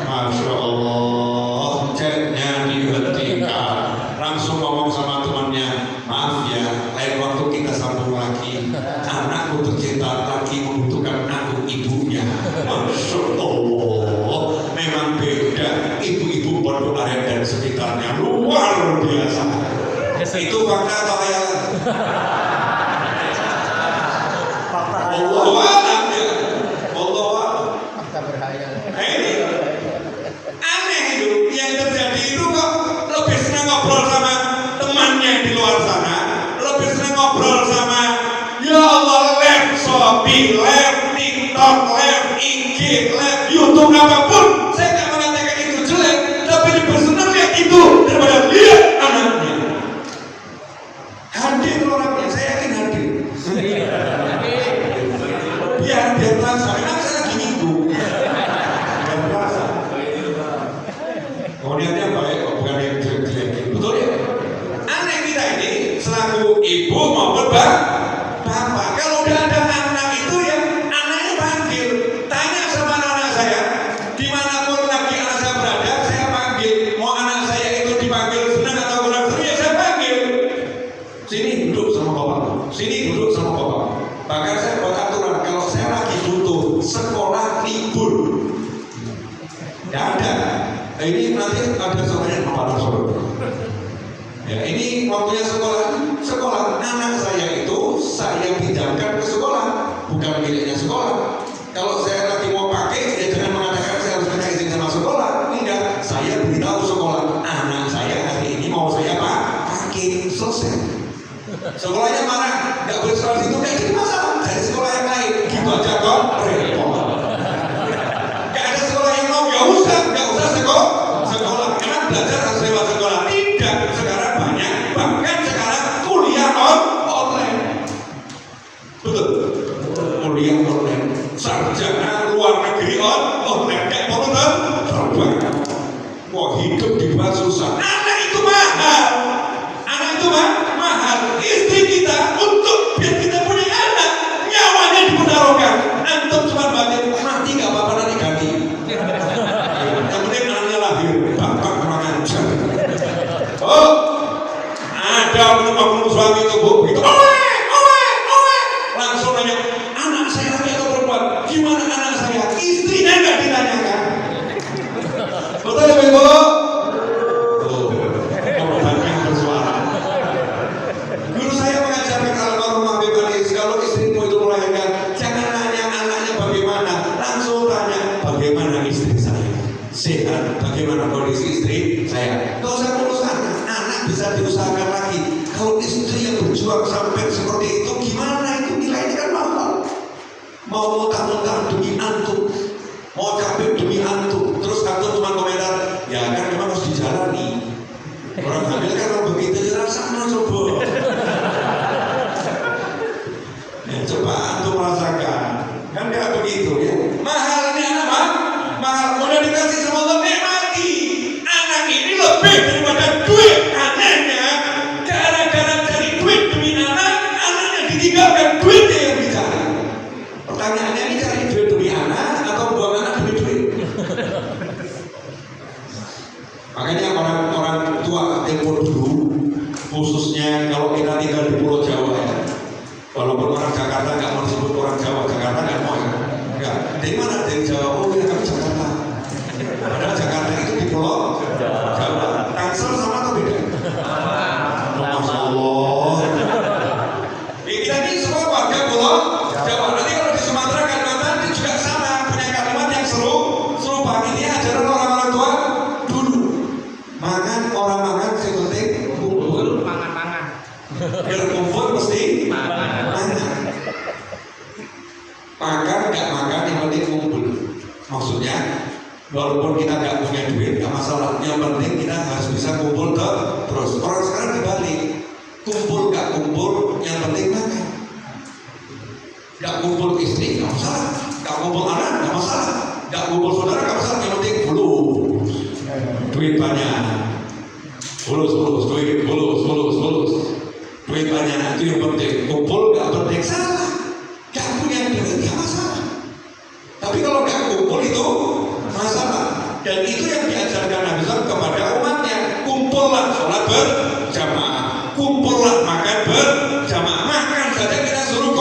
Masya Allah, chatnya dihentikan. Langsung ngomong sama temannya, maaf ya, lain waktu kita sambung lagi. Anakku tercinta lagi membutuhkan aku ibunya. Masya Allah, memang beda ibu-ibu Pondok Aren dan sekitarnya, luar biasa. Itu fakta atau khayalan? Allah alam ya, Allah alam.
Fakta berkhayal.
Ini aneh itu, yang terjadi itu kok lebih senang ngobrol sama temannya di luar sana, lebih senang ngobrol sama ya Allah, live Shopee, live TikTok, live IG, live YouTube, apapun. Saya nggak mengatakan itu jelek, tapi lebih senang lihat itu daripada lihat anaknya. Hadir orangnya, saya yakin hadir. Biar terasa, memang saya lagi minggu. Biar terasa. Oh, niatnya baik, bukan yang jelek-jelek. Betul ya? Aneh kita ini selaku ibu maupun bapak, kalau udah ada anak itu ya anaknya panggil, tanya sama anak saya, dimanapun lagi anak saya berada, saya panggil. Mau anak saya itu dipanggil senang atau kurang senang, ya saya panggil. Sini duduk sama bapak, sini duduk sama bapak. Bahkan saya buat aturan, kalau saya lagi butuh sekolah libur, nggak ada. Nah, ini nanti ada soalnya kepala sore. Ya, ini waktunya sekolah. Anak saya itu saya pinjamkan ke sekolah, bukan miliknya sekolah. Kalau saya lagi mau pakai, ya jangan mengatakan saya harus minta izin sama sekolah. Enggak, saya beritahu sekolah, anak saya hari ini mau saya pakai, selesai. Sekolahnya mana? Nggak boleh sekolah situ, kayak jadi masalah. Dari sekolah yang lain, gitu aja kok repot. Nggak ada sekolah yang mau, nggak usah sekolah. Emang belajar harus lewat sekolah? Tidak. Sekarang banyak, bahkan sekarang kuliah online. Betul. Kuliah online. Sarjana luar negeri online. Kayak mau terbang. Wah, hidup dibuat susah. Anak itu mahal. Istri kita untuk biar kita punya anak, nyawanya dipertaruhkan. Antum cuma batin mati nggak apa-apa, nanti ganti. Yang penting anaknya lahir, bapak kurang ajar. Oh, ada oknum suami itu bu, itu langsung nanya, anak saya laki atau perempuan? Gimana anak saya? Istrinya nggak ditanyakan. Betul ya ibu? Guru saya mengajarkan almarhum Habib Anis, kalau istrimu itu melahirkan, jangan nanya anaknya bagaimana, langsung tanya bagaimana istri saya, sehat, bagaimana kondisi istri saya. Gak usah ngurus anak bisa diusahakan lagi. Kalau istri yang berjuang sampai seperti itu, gimana itu nilainya kan mahal. Mau muntah-muntah demi antum, mau capek demi antum, terus antum cuma komentar, ya kan memang harus dijalani. Orang hamil kan kalau begitu rasanya coba. Ya, coba antum rasakan, kan nggak begitu ya. Mahalnya apa? Mahal udah dikasih sama Allah, nikmati. Anak ini lebih daripada duit anaknya. Gara-gara cari duit demi anaknya ditinggalkan duitnya yang bicara. Pertanyaannya, ini cari duit demi anak atau buang anak demi duit? Makanya orang-orang tua tempo dulu, khususnya kalau kita tinggal di Pulau Jawa ya. Walaupun orang Jakarta nggak mau disebut orang Jawa, Jakarta nggak mau ya. Enggak. Dari mana? Dari Jawa. Oh, ya kan Jakarta. Padahal Jakarta itu di Pulau Jawa. Tangsel sama atau beda? Masya Allah. Kita ini semua warga Pulau Jawa. Nanti kalau di Sumatera, Kalimantan itu juga sama, punya kalimat yang Mangan orang mangan sing penting kumpul.
Mangan-mangan.
Biar kumpul mesti
Mangan.
Makan nggak makan yang penting kumpul. Maksudnya walaupun kita nggak punya duit nggak masalah. Yang penting kita harus bisa kumpul terus. Orang sekarang dibalik, kumpul nggak kumpul yang penting makan. Nggak kumpul istri nggak masalah, nggak kumpul anak nggak masalah, nggak kumpul saudara nggak masalah. Yang penting duit banyak, bulus duit banyak itu yang penting. Kumpul nggak penting, salah. Nggak punya duit nggak masalah. Tapi kalau nggak kumpul itu masalah. Dan itu yang diajarkan Nabi SAW kepada umatnya. Kumpullah sholat berjamaah, kumpullah makan berjamaah. Makan saja kita suruh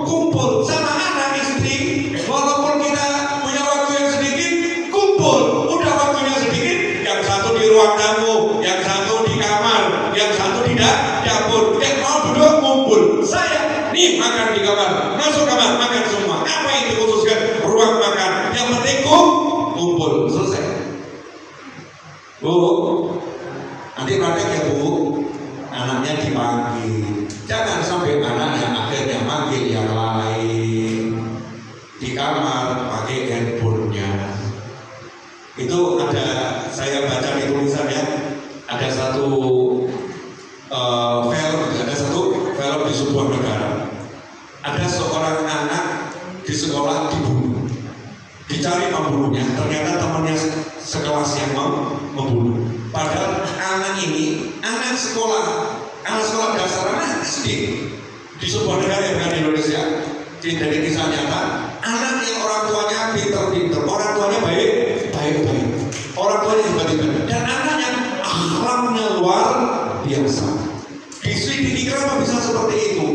kumpul sama anak istri. Walaupun kita punya waktu yang sedikit, kumpul. Udah waktunya sedikit, yang satu di ruang tamu, yang satu di kamar, yang satu di dapur. Yang mau duduk kumpul. Saya nih makan di kamar, masuk kamar makan semua. Apa yang dikhususkan ruang makan? Yang penting kumpul. Selesai. Bu, nanti praktek ya bu. Anaknya dipanggil. Jangan sampai anak yang akhirnya manggil yang lain. Di kamar pakai handphonenya. Itu ada, saya baca di tulisannya, ada satu film di sebuah negara. Ada seorang anak di sekolah dibunuh. Dicari pembunuhnya, ternyata temannya sekelas yang membunuh. Padahal anak ini anak sekolah dasar, anak SD di sebuah negara yang bukan di Indonesia. Dari kisah nyata, anak yang orang tuanya pintar-pintar, orang tuanya baik, orang tuanya hebat-hebat, dan anaknya akhlaknya luar biasa. Diselidiki kenapa bisa seperti itu?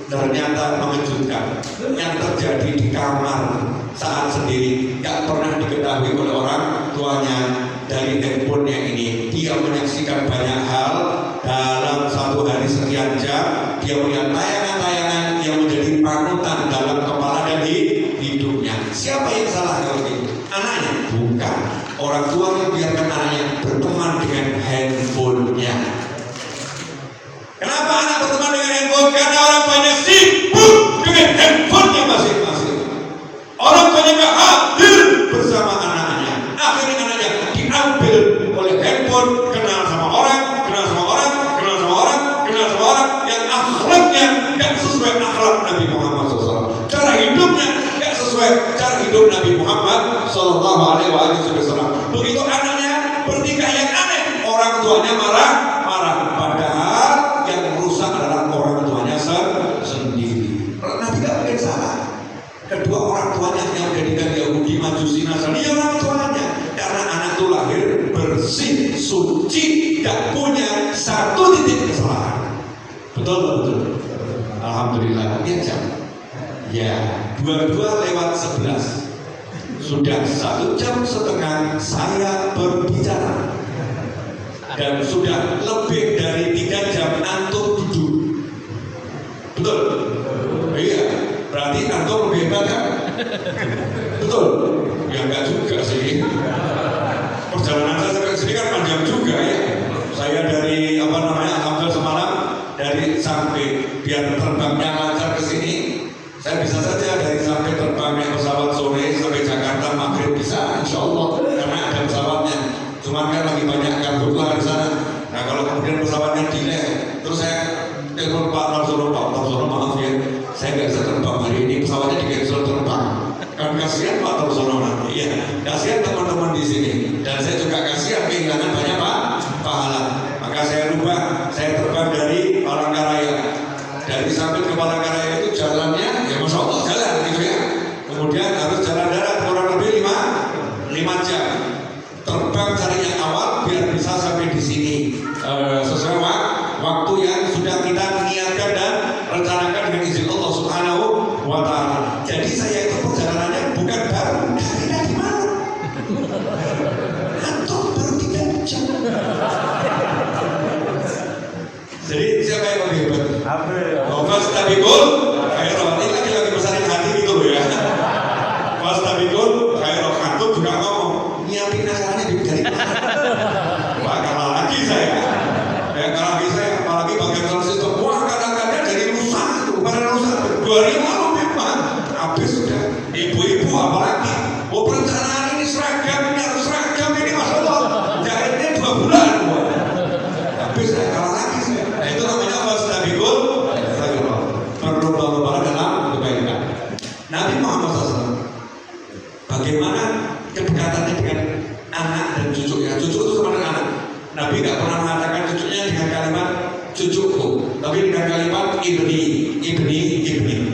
Ternyata mengejutkan. Yang terjadi di kamar saat sendiri gak pernah diketahui oleh orang tuanya. Dari handphonenya ini dia menyaksikan banyak hal dalam satu hari sekian jam. Dia melihat tayangan-tayangan yang menjadi panutan dalam kepala dan hidupnya. Siapa yang salah kalau itu? Anaknya? Bukan. Orang tua yang biarkan anaknya berteman dengan handphonenya. Kenapa anak berteman dengan handphone? Karena orang tuanya sibuk dengan handphonenya masing-masing. Orang tuanya gak hadir bersama anaknya. Akhirnya anaknya diambil oleh handphone, kenal sama orang yang akhlaknya gak sesuai akhlak Nabi Muhammad SAW. Cara hidupnya gak sesuai cara hidup Nabi Muhammad SAW. Begitu anaknya bertingkah yang aneh, orang tuanya marah. Padahal yang merusak adalah orang tuanya sendiri. Nabi gak mungkin salah. Kedua orang tuanya yang menjadikan Yahudi, Majusi, Nasrani, ya orang tuanya. Karena anak itu lahir bersih, suci, gak punya satu titik kesalahan. Betul. Alhamdulillah. Lihat jam. Ya, 22:11. Sudah 1,5 jam saya berbicara. Dan sudah lebih dari 3 jam antum duduk. Betul? Iya. Berarti antum lebih hebat kan? Betul? Ya enggak juga sih. Perjalanan saya sampai sini kan panjang juga ya. Saya dari alhamdulillah semalam dari sampai biar terbangnya lancar ke sini. Saya bisa saja dari sampai terbangnya pesawat sore sampai Jakarta maghrib bisa, insya Allah, karena ada pesawatnya. Cuma kan lagi banyak karhutlah di sana. Nah kalau kemudian pesawatnya delay, terus saya telepon Pak Tarsono, maaf ya, saya nggak bisa terbang hari ini, pesawatnya di-cancel terbang. Kan kasihan Pak Tarsono nanti, ya, kasihan teman-teman di sini, dan saya juga kasihan kehilangan banyak pahala. Maka saya rubah, saya terbang dari Palangkaraya. Dari sampai ke Palangkaraya itu jalannya, ya masya Allah jalan gitu ya. Kemudian harus jalan darat kurang lebih 5 jam. Terbang carinya awal biar bisa sampai di sini sesuai waktu yang sudah kita niatkan dan rencanakan dengan izin Allah Subhanahu wa Ta'ala. Jadi saya itu perjalanannya bukan baru dari mana? Antum baru 3 jam. Jadi siapa yang lebih hebat? Fastabiqul khairat. Ini lagi besarin hati gitu loh ya. Fastabiqul khairat. Antum juga ngomong nyiapin acaranya dari mana? Wah kalah Nabi nggak pernah mengatakan cucunya dengan kalimat cucuku, tapi dengan kalimat ibni,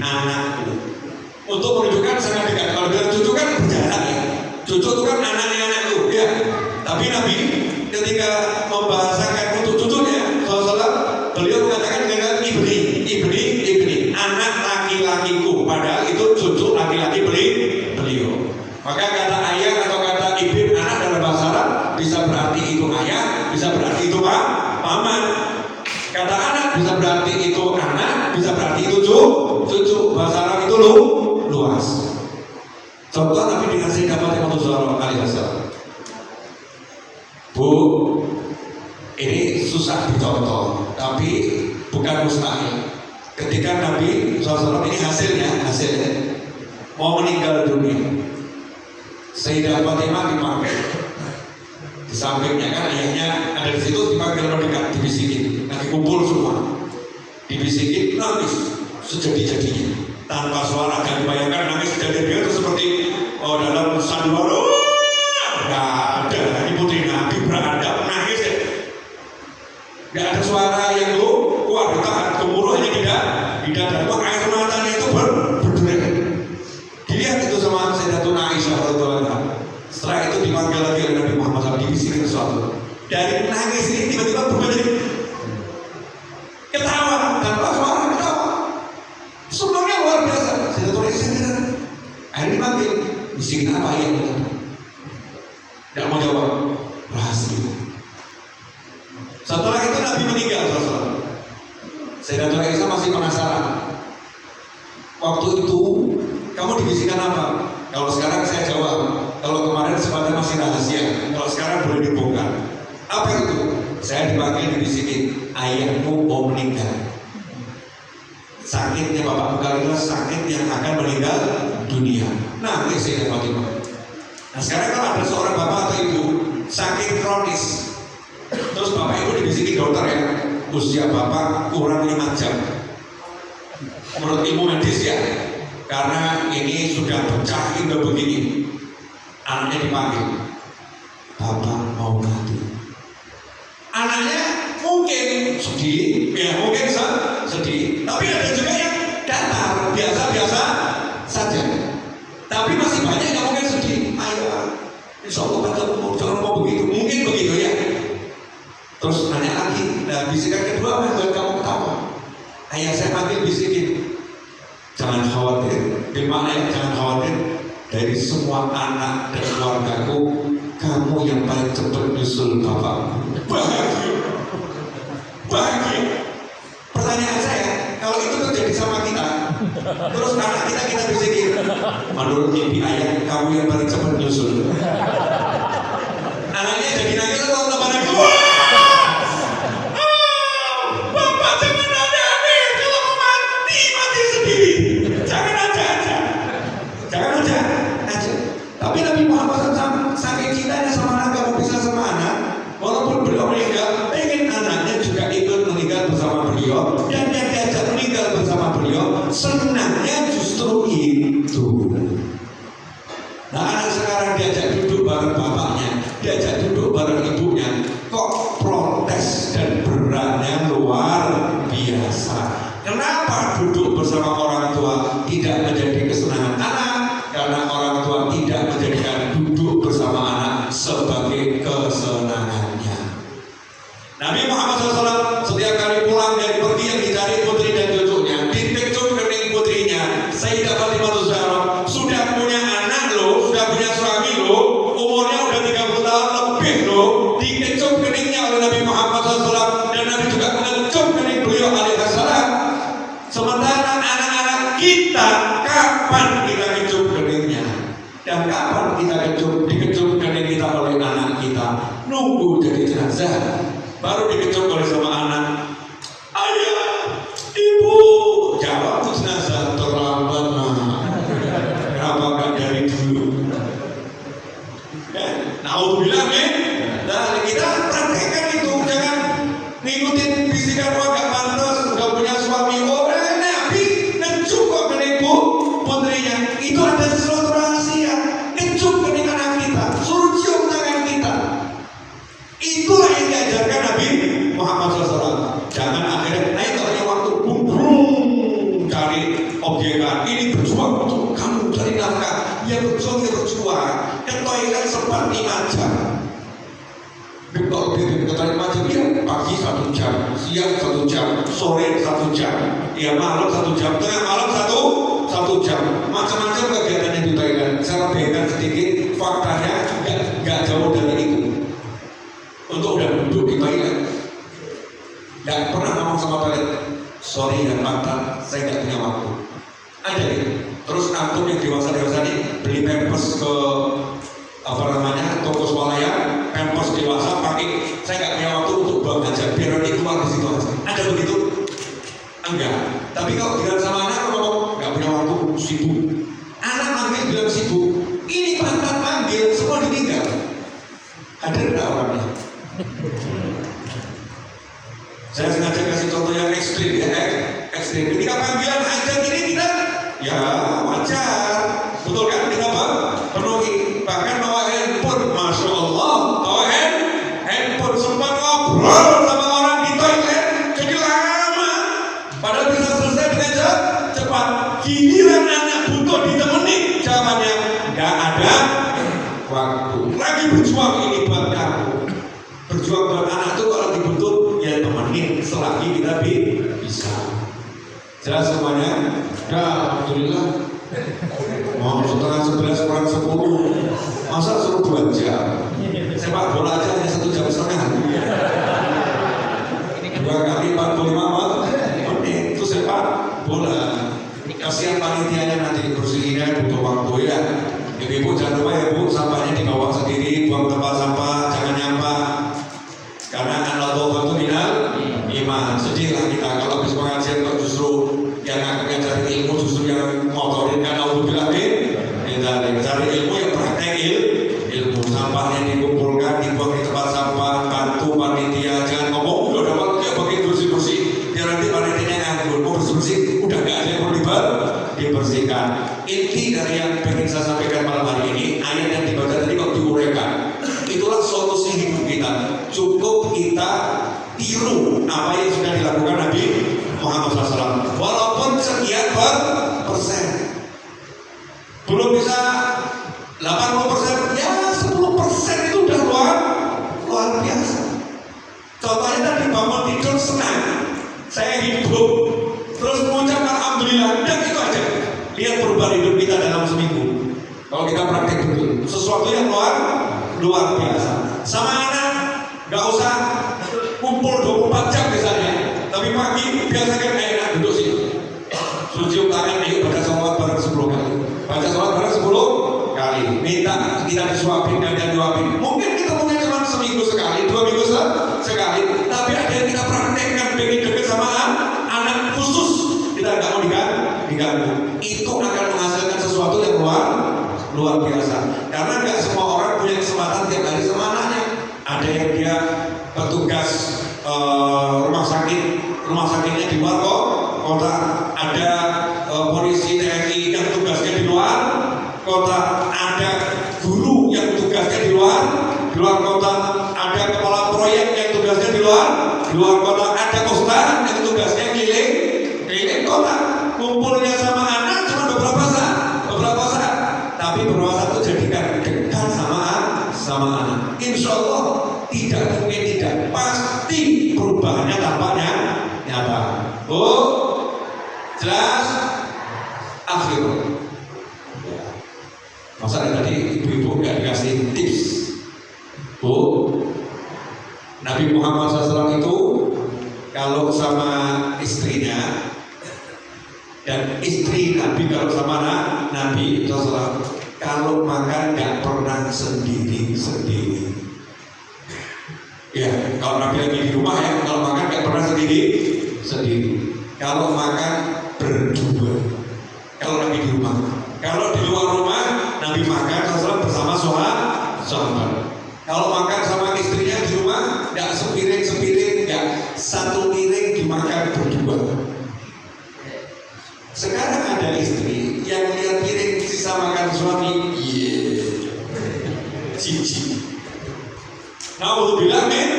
anak. Untuk menunjukkan sangat dekat. Kalau bilang cucu kan berjarak ya. Cucu itu kan anaknya ya. Tapi Nabi ketika membahasakan untuk cucunya, beliau mengatakan dengan ibni, anak laki-lakiku. Padahal itu cucu laki-laki beliau. Maka kata ayah atau kata ibn, anak dalam bahasa Arab bisa berarti itu ayah, bisa berarti itu paman. Kata anak bisa berarti itu anak, bisa berarti itu cucu. Bahasa Arab itu luas. Contoh Nabi dengan Sayyidah Fatimah Zahra alaihissalam. Bu, ini susah dicontoh, tapi bukan mustahil. Ketika Nabi SAW ini hasilnya mau meninggal dunia, Sayyidah Fatimah dipanggil. Di sampingnya kan ayahnya ada di situ, dipanggil mendekat, dibisikin, nanti kumpul semua, dibisikin, nangis sejadi-jadinya, tanpa suara. Jangan dibayangkan nangis sejadi-jadinya itu seperti dalam sandiwara, nggak ada. Ini putri Nabi beradab nangis ya, nggak ada suara yang kuat, ditahan gemuruh hanya tidak ada. Air matanya itu berderet. Dilihat itu sama Sayyidatuna Aisyah radhiyallahu anha. Setelah itu dipanggil lagi oleh Nabi Muhammad SAW, dibisikin sesuatu. Dari nangis ini tiba-tiba berubah jadi ketawa, tanpa suara ketawa. Sebenarnya luar biasa. Sayyidatuna Aisyah akhirnya dipanggil, bisikin apa ya? Tidak mau jawab, rahasia. Setelah itu Nabi meninggal. Sayyidatuna Aisyah masih penasaran. Waktu itu kamu dibisikkan apa? Kalau sekarang saya jawab. Kalau kemarin sifatnya masih rahasia. Kalau sekarang boleh dibongkar. Apa itu? Saya dipanggil dibisikin, ayahmu mau meninggal. Sakitnya Bapak Bukhari, sakit yang akan meninggal dunia. Nangis Sayyidah Fatimah. Nah sekarang kalau ada seorang bapak atau ibu sakit kronis, terus bapak ibu dibisikin dokter ya, usia bapak kurang 5 jam. Menurut ilmu medis ya, karena ini sudah pecah, udah begini. Anaknya dipanggil, bapak mau mati. Anaknya mungkin sedih, ya mungkin sedih, tapi ada juga yang datar, biasa-biasa saja. Tapi masih banyak yang mungkin sedih. Ayo, insya Allah jangan mau begitu, mungkin begitu ya. Terus nanya lagi, nah bisikan kedua apa yang kamu ketawa? Ayah saya panggil bisikin, jangan khawatir. Gimana ya jangan khawatir? Dari semua anak dan keluargaku, kamu yang paling cepat nyusul bapak. Bahagia. Pertanyaan saya, kalau itu terjadi sama kita, terus anak kita bisikin, menurut mimpi ayah, kamu yang paling cepat nyusul. Anaknya jadi nangis atau tambah nangis? Bapak jangan ada nih, kalau mau mati sendiri. Jangan aja. Tapi Nabi Muhammad SAW saking cintanya sama anak, kamu bisa sama anak, walaupun beliau meninggal, pengen anaknya juga ikut meninggal bersama beliau, dan yang diajak meninggal bersama beliau, senangnya justru itu. Nah anak sekarang diajak duduk bareng bapaknya, diajak duduk bareng ibunya, kok protes dan beratnya luar biasa. Kenapa duduk bersama orang tua tidak menjadi kesenangan anak? Karena orang tua tidak menjadikan duduk bersama anak sebagai kesenangannya. Nabi Muhammad SAW setiap kali pulang dari pergi yang dicari putri dan cucunya, dipecut kening putrinya, Sayyidah Fatimah Zahra sudah punya anak loh, sudah punya suami loh, umurnya udah 30 tahun lebih loh, dikecup keningnya oleh Nabi Muhammad SAW, dan Nabi juga mengecup kening beliau alaihissalam. Sementara anak-anak kita kapan kita kecup keningnya? Dan kapan kita dikecup kening kita oleh anak kita? Nunggu jadi jenazah baru dikecup oleh sama anak. Ayah, ibu, jawab jenazah terlambat kenapa gak dari dulu? Naudzubillah men. Nah kita praktekkan itu, jangan ngikutin bisikan wah gak pantas, gak punya suami. Nabi ngecup kok kening putrinya. Itu ada sesuatu rahasia. Ngecup kening anak kita, suruh cium tangan kita. Itulah yang diajar Nabi Muhammad SAW. Jangan akhirnya naik punya waktu cari objekan. Ini berjuang untuk kamu cari nafkah. Ya berjuang, ke toilet sempat 5 jam. Kalau ke toilet 5 jam, ya pagi 1 jam, siang 1 jam, sore 1 jam, ya malam 1 jam, tengah malam 1 jam. Macam-macam kegiatannya di toilet. Saya lebihkan sedikit, faktanya nggak jauh dari itu. Untuk udah duduk di toilet, nggak pernah ngomong sama toilet, sorry dan mantan, saya nggak punya waktu. Ada nih. Terus antum yang dewasa nih beli pampers ke toko swalayan, pampers dewasa pakai, saya nggak punya waktu untuk buang aja, biar nanti keluar di situ aja. Ada begitu? Enggak. Tapi kalau bilang sama anak ngomong nggak punya waktu, sibuk. Anak manggil bilang sibuk. Ini mantan manggil, semua ditinggal. Ada nggak orangnya? Saya sengaja kasih contoh yang ekstrim ya, ekstrim. Ketika panggilan aja ini kita, ya wajar, betul kan? Kita penuhi, bahkan bawa handphone, masya Allah, bawa handphone sempat ngobrol sama orang di toilet, jadi lama. Padahal bisa selesai dengan cepat. Giliran anak butuh ditemani, jawabannya nggak ada waktu. Lagi berjuang ini buat kamu. Berjuang buat anak tuh kalau dibutuh ya temenin selagi kita bisa. Jelas semuanya? Ya, alhamdulillah. Mau setengah 11 kurang 10. Masa suruh 2 jam? Sepak bola aja hanya 1 jam setengah. 2 kali 45 menit itu sepak bola. Kasihan panitianya nanti bersihinnya butuh waktu ya. Ibu jangan lupa ya Bu, sampahnya dibawa sendiri, buang tempat sampah, jangan nyampah. Karena an-nadhafah itu minal iman. Sedihlah kita kalau habis pengajian kok justru yang akan cari ilmu justru yang motorin, kan alhamdulillah cari ilmu yang praktek ilmu. Sampahnya dikumpulkan, dibuang di tempat sampah, bantu panitia, jangan ngomong udah dapat ya pakai bersih-bersih. Biar nanti panitianya nganggur, mau bersih-bersih udah nggak ada yang perlu dibersihkan. Inti dari yang ingin saya sampaikan malam hari ini, ayat yang dibaca tadi kok diuraikan. Itulah solusi hidup kita. Cukup kita tiru apa yang sudah dilakukan Nabi Muhammad SAW. Walaupun sekian persen, belum bisa 80%, ya 10% itu udah luar biasa. Contohnya tadi bangun tidur senang, saya hidup, terus mengucap alhamdulillah, dan itu aja. Lihat perubahan hidup kita dalam seminggu. Kalau kita praktek betul, sesuatu yang luar biasa. Sama anak, nggak usah kumpul 24 jam misalnya, tapi pagi biasakan enak duduk sini. Suci tangan, ayo baca sholawat bareng 10 kali. Baca sholawat bareng 10 kali. Minta kita disuapin dan disuapin. Mungkin kita punya cuma seminggu sekali, 2 minggu sekali, tapi ada yang kita praktekkan, pengen deket sama anak khusus. Kita nggak mau diganggu. Itu akan menghasilkan sesuatu yang luar biasa. Karena nggak semua orang punya kesempatan tiap hari sama anaknya. Ada yang dia petugas rumah sakitnya di luar kota. Ada polisi TNI yang tugasnya di luar kota. Ada guru yang tugasnya di luar kota. Ada kepala proyek yang tugasnya di luar kota. Ada ustaz yang tugasnya keliling kota. Kumpulnya sama anak cuma beberapa saat, tapi beberapa saat itu jadikan dekat sama anak. Insya Allah tidak mungkin tidak, pasti perubahannya tampaknya nyata. Bu, jelas? Akhir. Masa tadi ibu-ibu nggak dikasih tips? Bu, Nabi Muhammad SAW itu kalau sama istrinya, dan istri Nabi kalau sama Nabi SAW, kalau makan nggak pernah sendiri. Ya, kalau Nabi lagi di rumah ya, kalau makan nggak pernah sendiri. Kalau makan berdua. Kalau lagi di rumah. Kalau di luar rumah, Nabi makan SAW bersama sahabat. Kalau makan sama istrinya di rumah, nggak sepiring, nggak satu piring dimakan berdua. Sekarang ada istri yang lihat piring sisa makan suami, cici. Naudzubillah min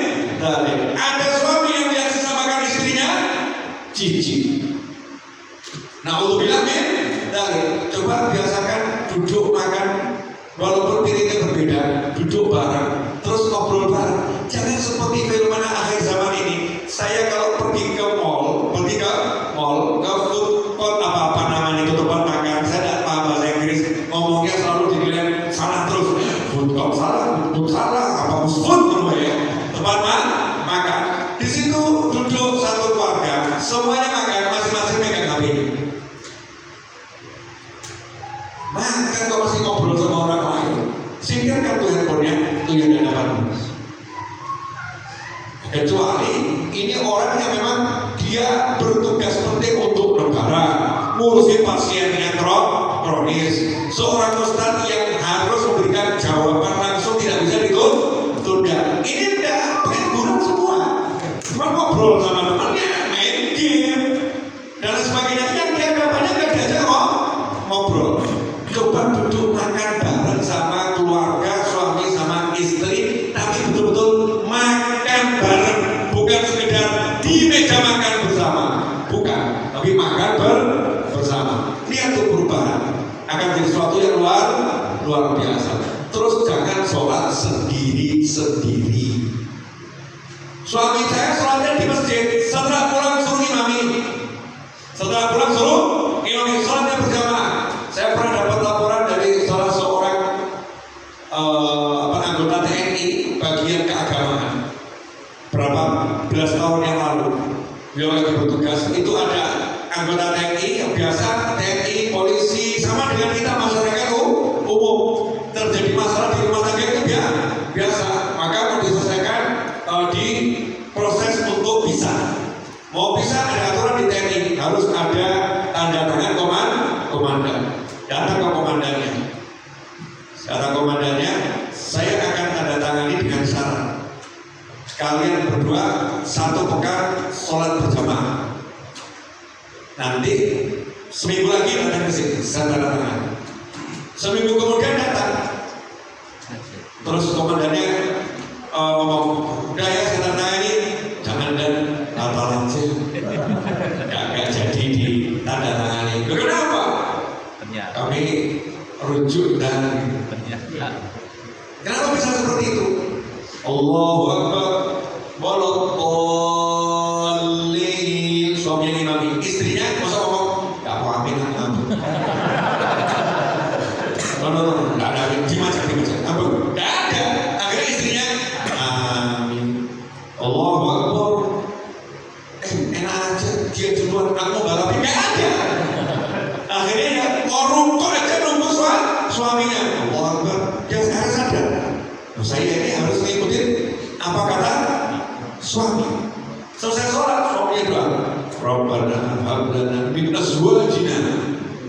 dzalik. Ada jijik. Na'udzubillah min dzalik. Coba biasakan duduk makan walaupun piringnya berbeda, duduk bareng, terus ngobrol bareng. Jangan seperti fenomena akhir zaman ini. Saya kalau pergi ke mall, ke food court apa namanya itu tempat makan, saya tidak paham bahasa Inggris, ngomongnya selalu dinilai salah terus. Food court salah, apa food ya? Tempat makan. Di situ duduk satu keluarga, semuanya makan, masing-masing megang HP. Makan kok masih ngobrol sama orang lain. Singkirkan tuh handphonenya, tuh yang ada dapat. Kecuali ini orang yang memang dia bertugas penting untuk negara, ngurusin pasien yang kronis. Seorang ustadz yang harus memberikan jawaban langsung tidak bisa ditunda. Ini udah pengangguran semua. Cuma ngobrol sama temannya, main game dan sebagainya. Yang dia dapat nggak diajak ngobrol. Coba duduk makan bareng sama keluarga, suami sama istri, tapi betul-betul makan bareng, bukan sekedar di meja makan bersama, bukan, tapi makan bersama. Lihat tuh perubahan akan jadi sesuatu yang luar biasa. Terus jangan sholat sendiri. Suami saya sholatnya di masjid, setelah pulang suruh imami, sholatnya berjamaah. Saya pernah dapat laporan dari salah seorang anggota TNI bagian keagamaan berapa belas tahun yang lalu. Beliau lagi bertugas, itu ada anggota TNI yang biasa, TNI, polisi, sama dengan kita masyarakat umum. Terjadi masalah di rumah tangga itu biasa, maka mau diselesaikan di proses untuk bisa. Mau bisa ada aturan di TNI, harus ada tanda tangan komandan. Datang ke komandannya, saya akan tanda tangani dengan syarat kalian berdua satu pekan sholat berjamaah. Nanti seminggu lagi datang ke sini, saya tanda tangan. Seminggu kemudian datang, terus komandannya ngomong, udah ya saya tanda tangani, jangan dan batal aja, gak jadi di tanda tangani. Kenapa? Kami rujuk dan kenapa bisa seperti itu? Allahu Akbar, waladzallin. Suaminya imami, istrinya masa ngomong, gak mau amin. No, gak ada dimajak, ampun, gak ada. Akhirnya istrinya, amin. Allahu Akbar. Enak aja, dia duluan, aku mau balapin, gak ada. Akhirnya ya rukuk aja nunggu suaminya. Allah Akbar. Dia sekarang sadar, saya ini harus ngikutin apa kata suami. Selesai sholat, suaminya doa, Rabbana hab lana min azwajina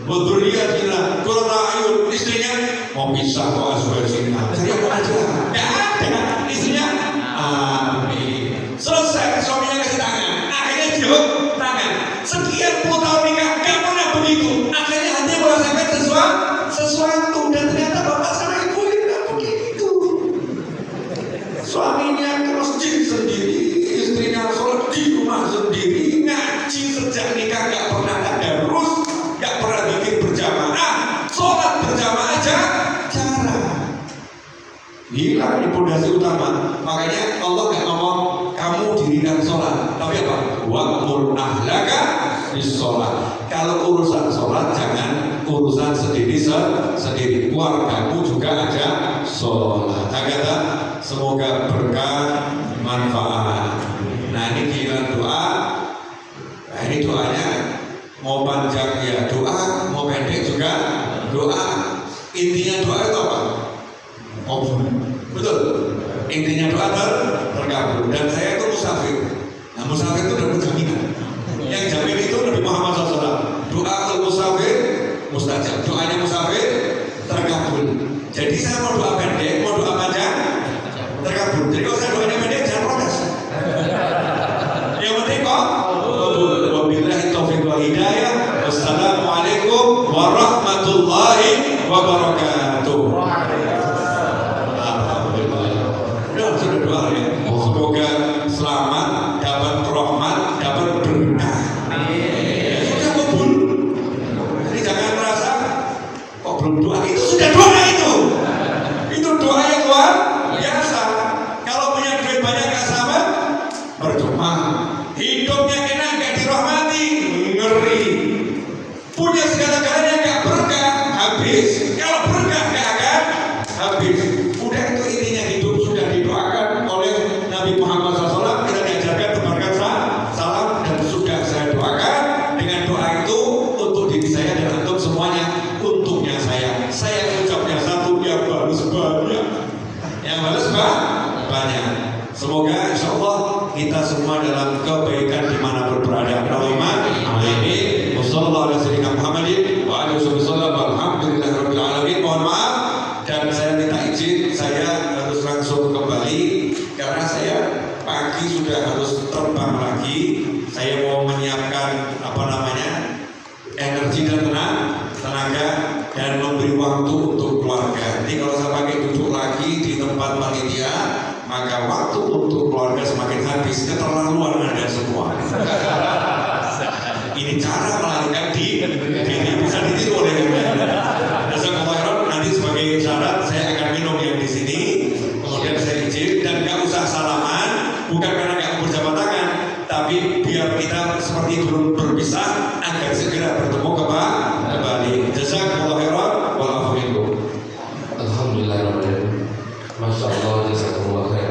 wa dzurriyyatina qurrata a'yun. Istrinya mau pisah kok azwajina. Jadi apa aja? Enggak ada. Istrinya amin. Selesai, suaminya kasih tangan. Akhirnya dia tangan. Sekian puluh tahun nikah, gak pernah begitu. Akhirnya hanya merasakan sesuatu, dan ternyata bapak sama ibu tidak begitu. Suaminya ke masjid sendiri, istrinya sholat di rumah sendiri, ngaji sejak nikah gak pernah tadarus, gak pernah bikin berjamaah, sholat berjamaah aja jarang. Hilang di pondasi utama. Makanya Allah gak ngomong kamu dirikan sholat, tapi apa? Wa'mur ahlaka bis sholat. Kalau urusan sholat jangan urusan sendiri, keluargamu juga aja sholat. Kata semoga berkah manfaat. Nah ini giliran doa. Nah ini doanya mau panjang ya doa, mau pendek juga doa. Intinya doa itu apa? Betul. Intinya doa terkabul. Dan saya itu musafir. Nah musafir itu udah berjaminan. Yang jamin itu Nabi Muhammad SAW. Doa musafir mustajab. Doanya musafir terkabul. Jadi saya mau doa pendek, mau doa panjang terkabul. Jadi kalau saya doanya pendek jangan protes. Yang penting kok wabillahi taufiq wal hidayah. Wassalamualaikum warahmatullahi wabarakatuh. Sudah doa ya. Semoga selamat, dapat rahmat, dapat berkah. punya segala-galanya nggak berkah, habis. Kalau berkah nggak akan habis. Udah itu intinya, hidup sudah didoakan oleh Nabi Muhammad SAW. Kita diajarkan tebarkan salam, dan sudah saya doakan dengan doa itu untuk diri saya dan antum semuanya. Untungnya saya ucapnya satu, yang balas banyak, yang balas banyak. Semoga insya Allah kita semua dalam kebaikan dimanapun berada. Allahumma amin. Wassalamualaikum warahmatullahi wabarakatuh. Mohon maaf dan saya minta izin, saya harus langsung kembali karena saya pagi sudah harus terbang lagi. Saya mau menyiapkan energi dan tenaga dan memberi waktu untuk keluarga. Jadi kalau saya pakai duduk lagi di tempat panitia, maka waktu untuk keluarga semakin habis. Keterlaluan Anda semua. Ini cara melarikan diri, bisa ditiru oleh Jazakumullah. Nanti sebagai syarat saya akan minum yang di sini, kemudian saya izin dan nggak usah salaman, bukan karena nggak berjabat tangan, tapi biar kita seperti belum berpisah agar segera bertemu kembali.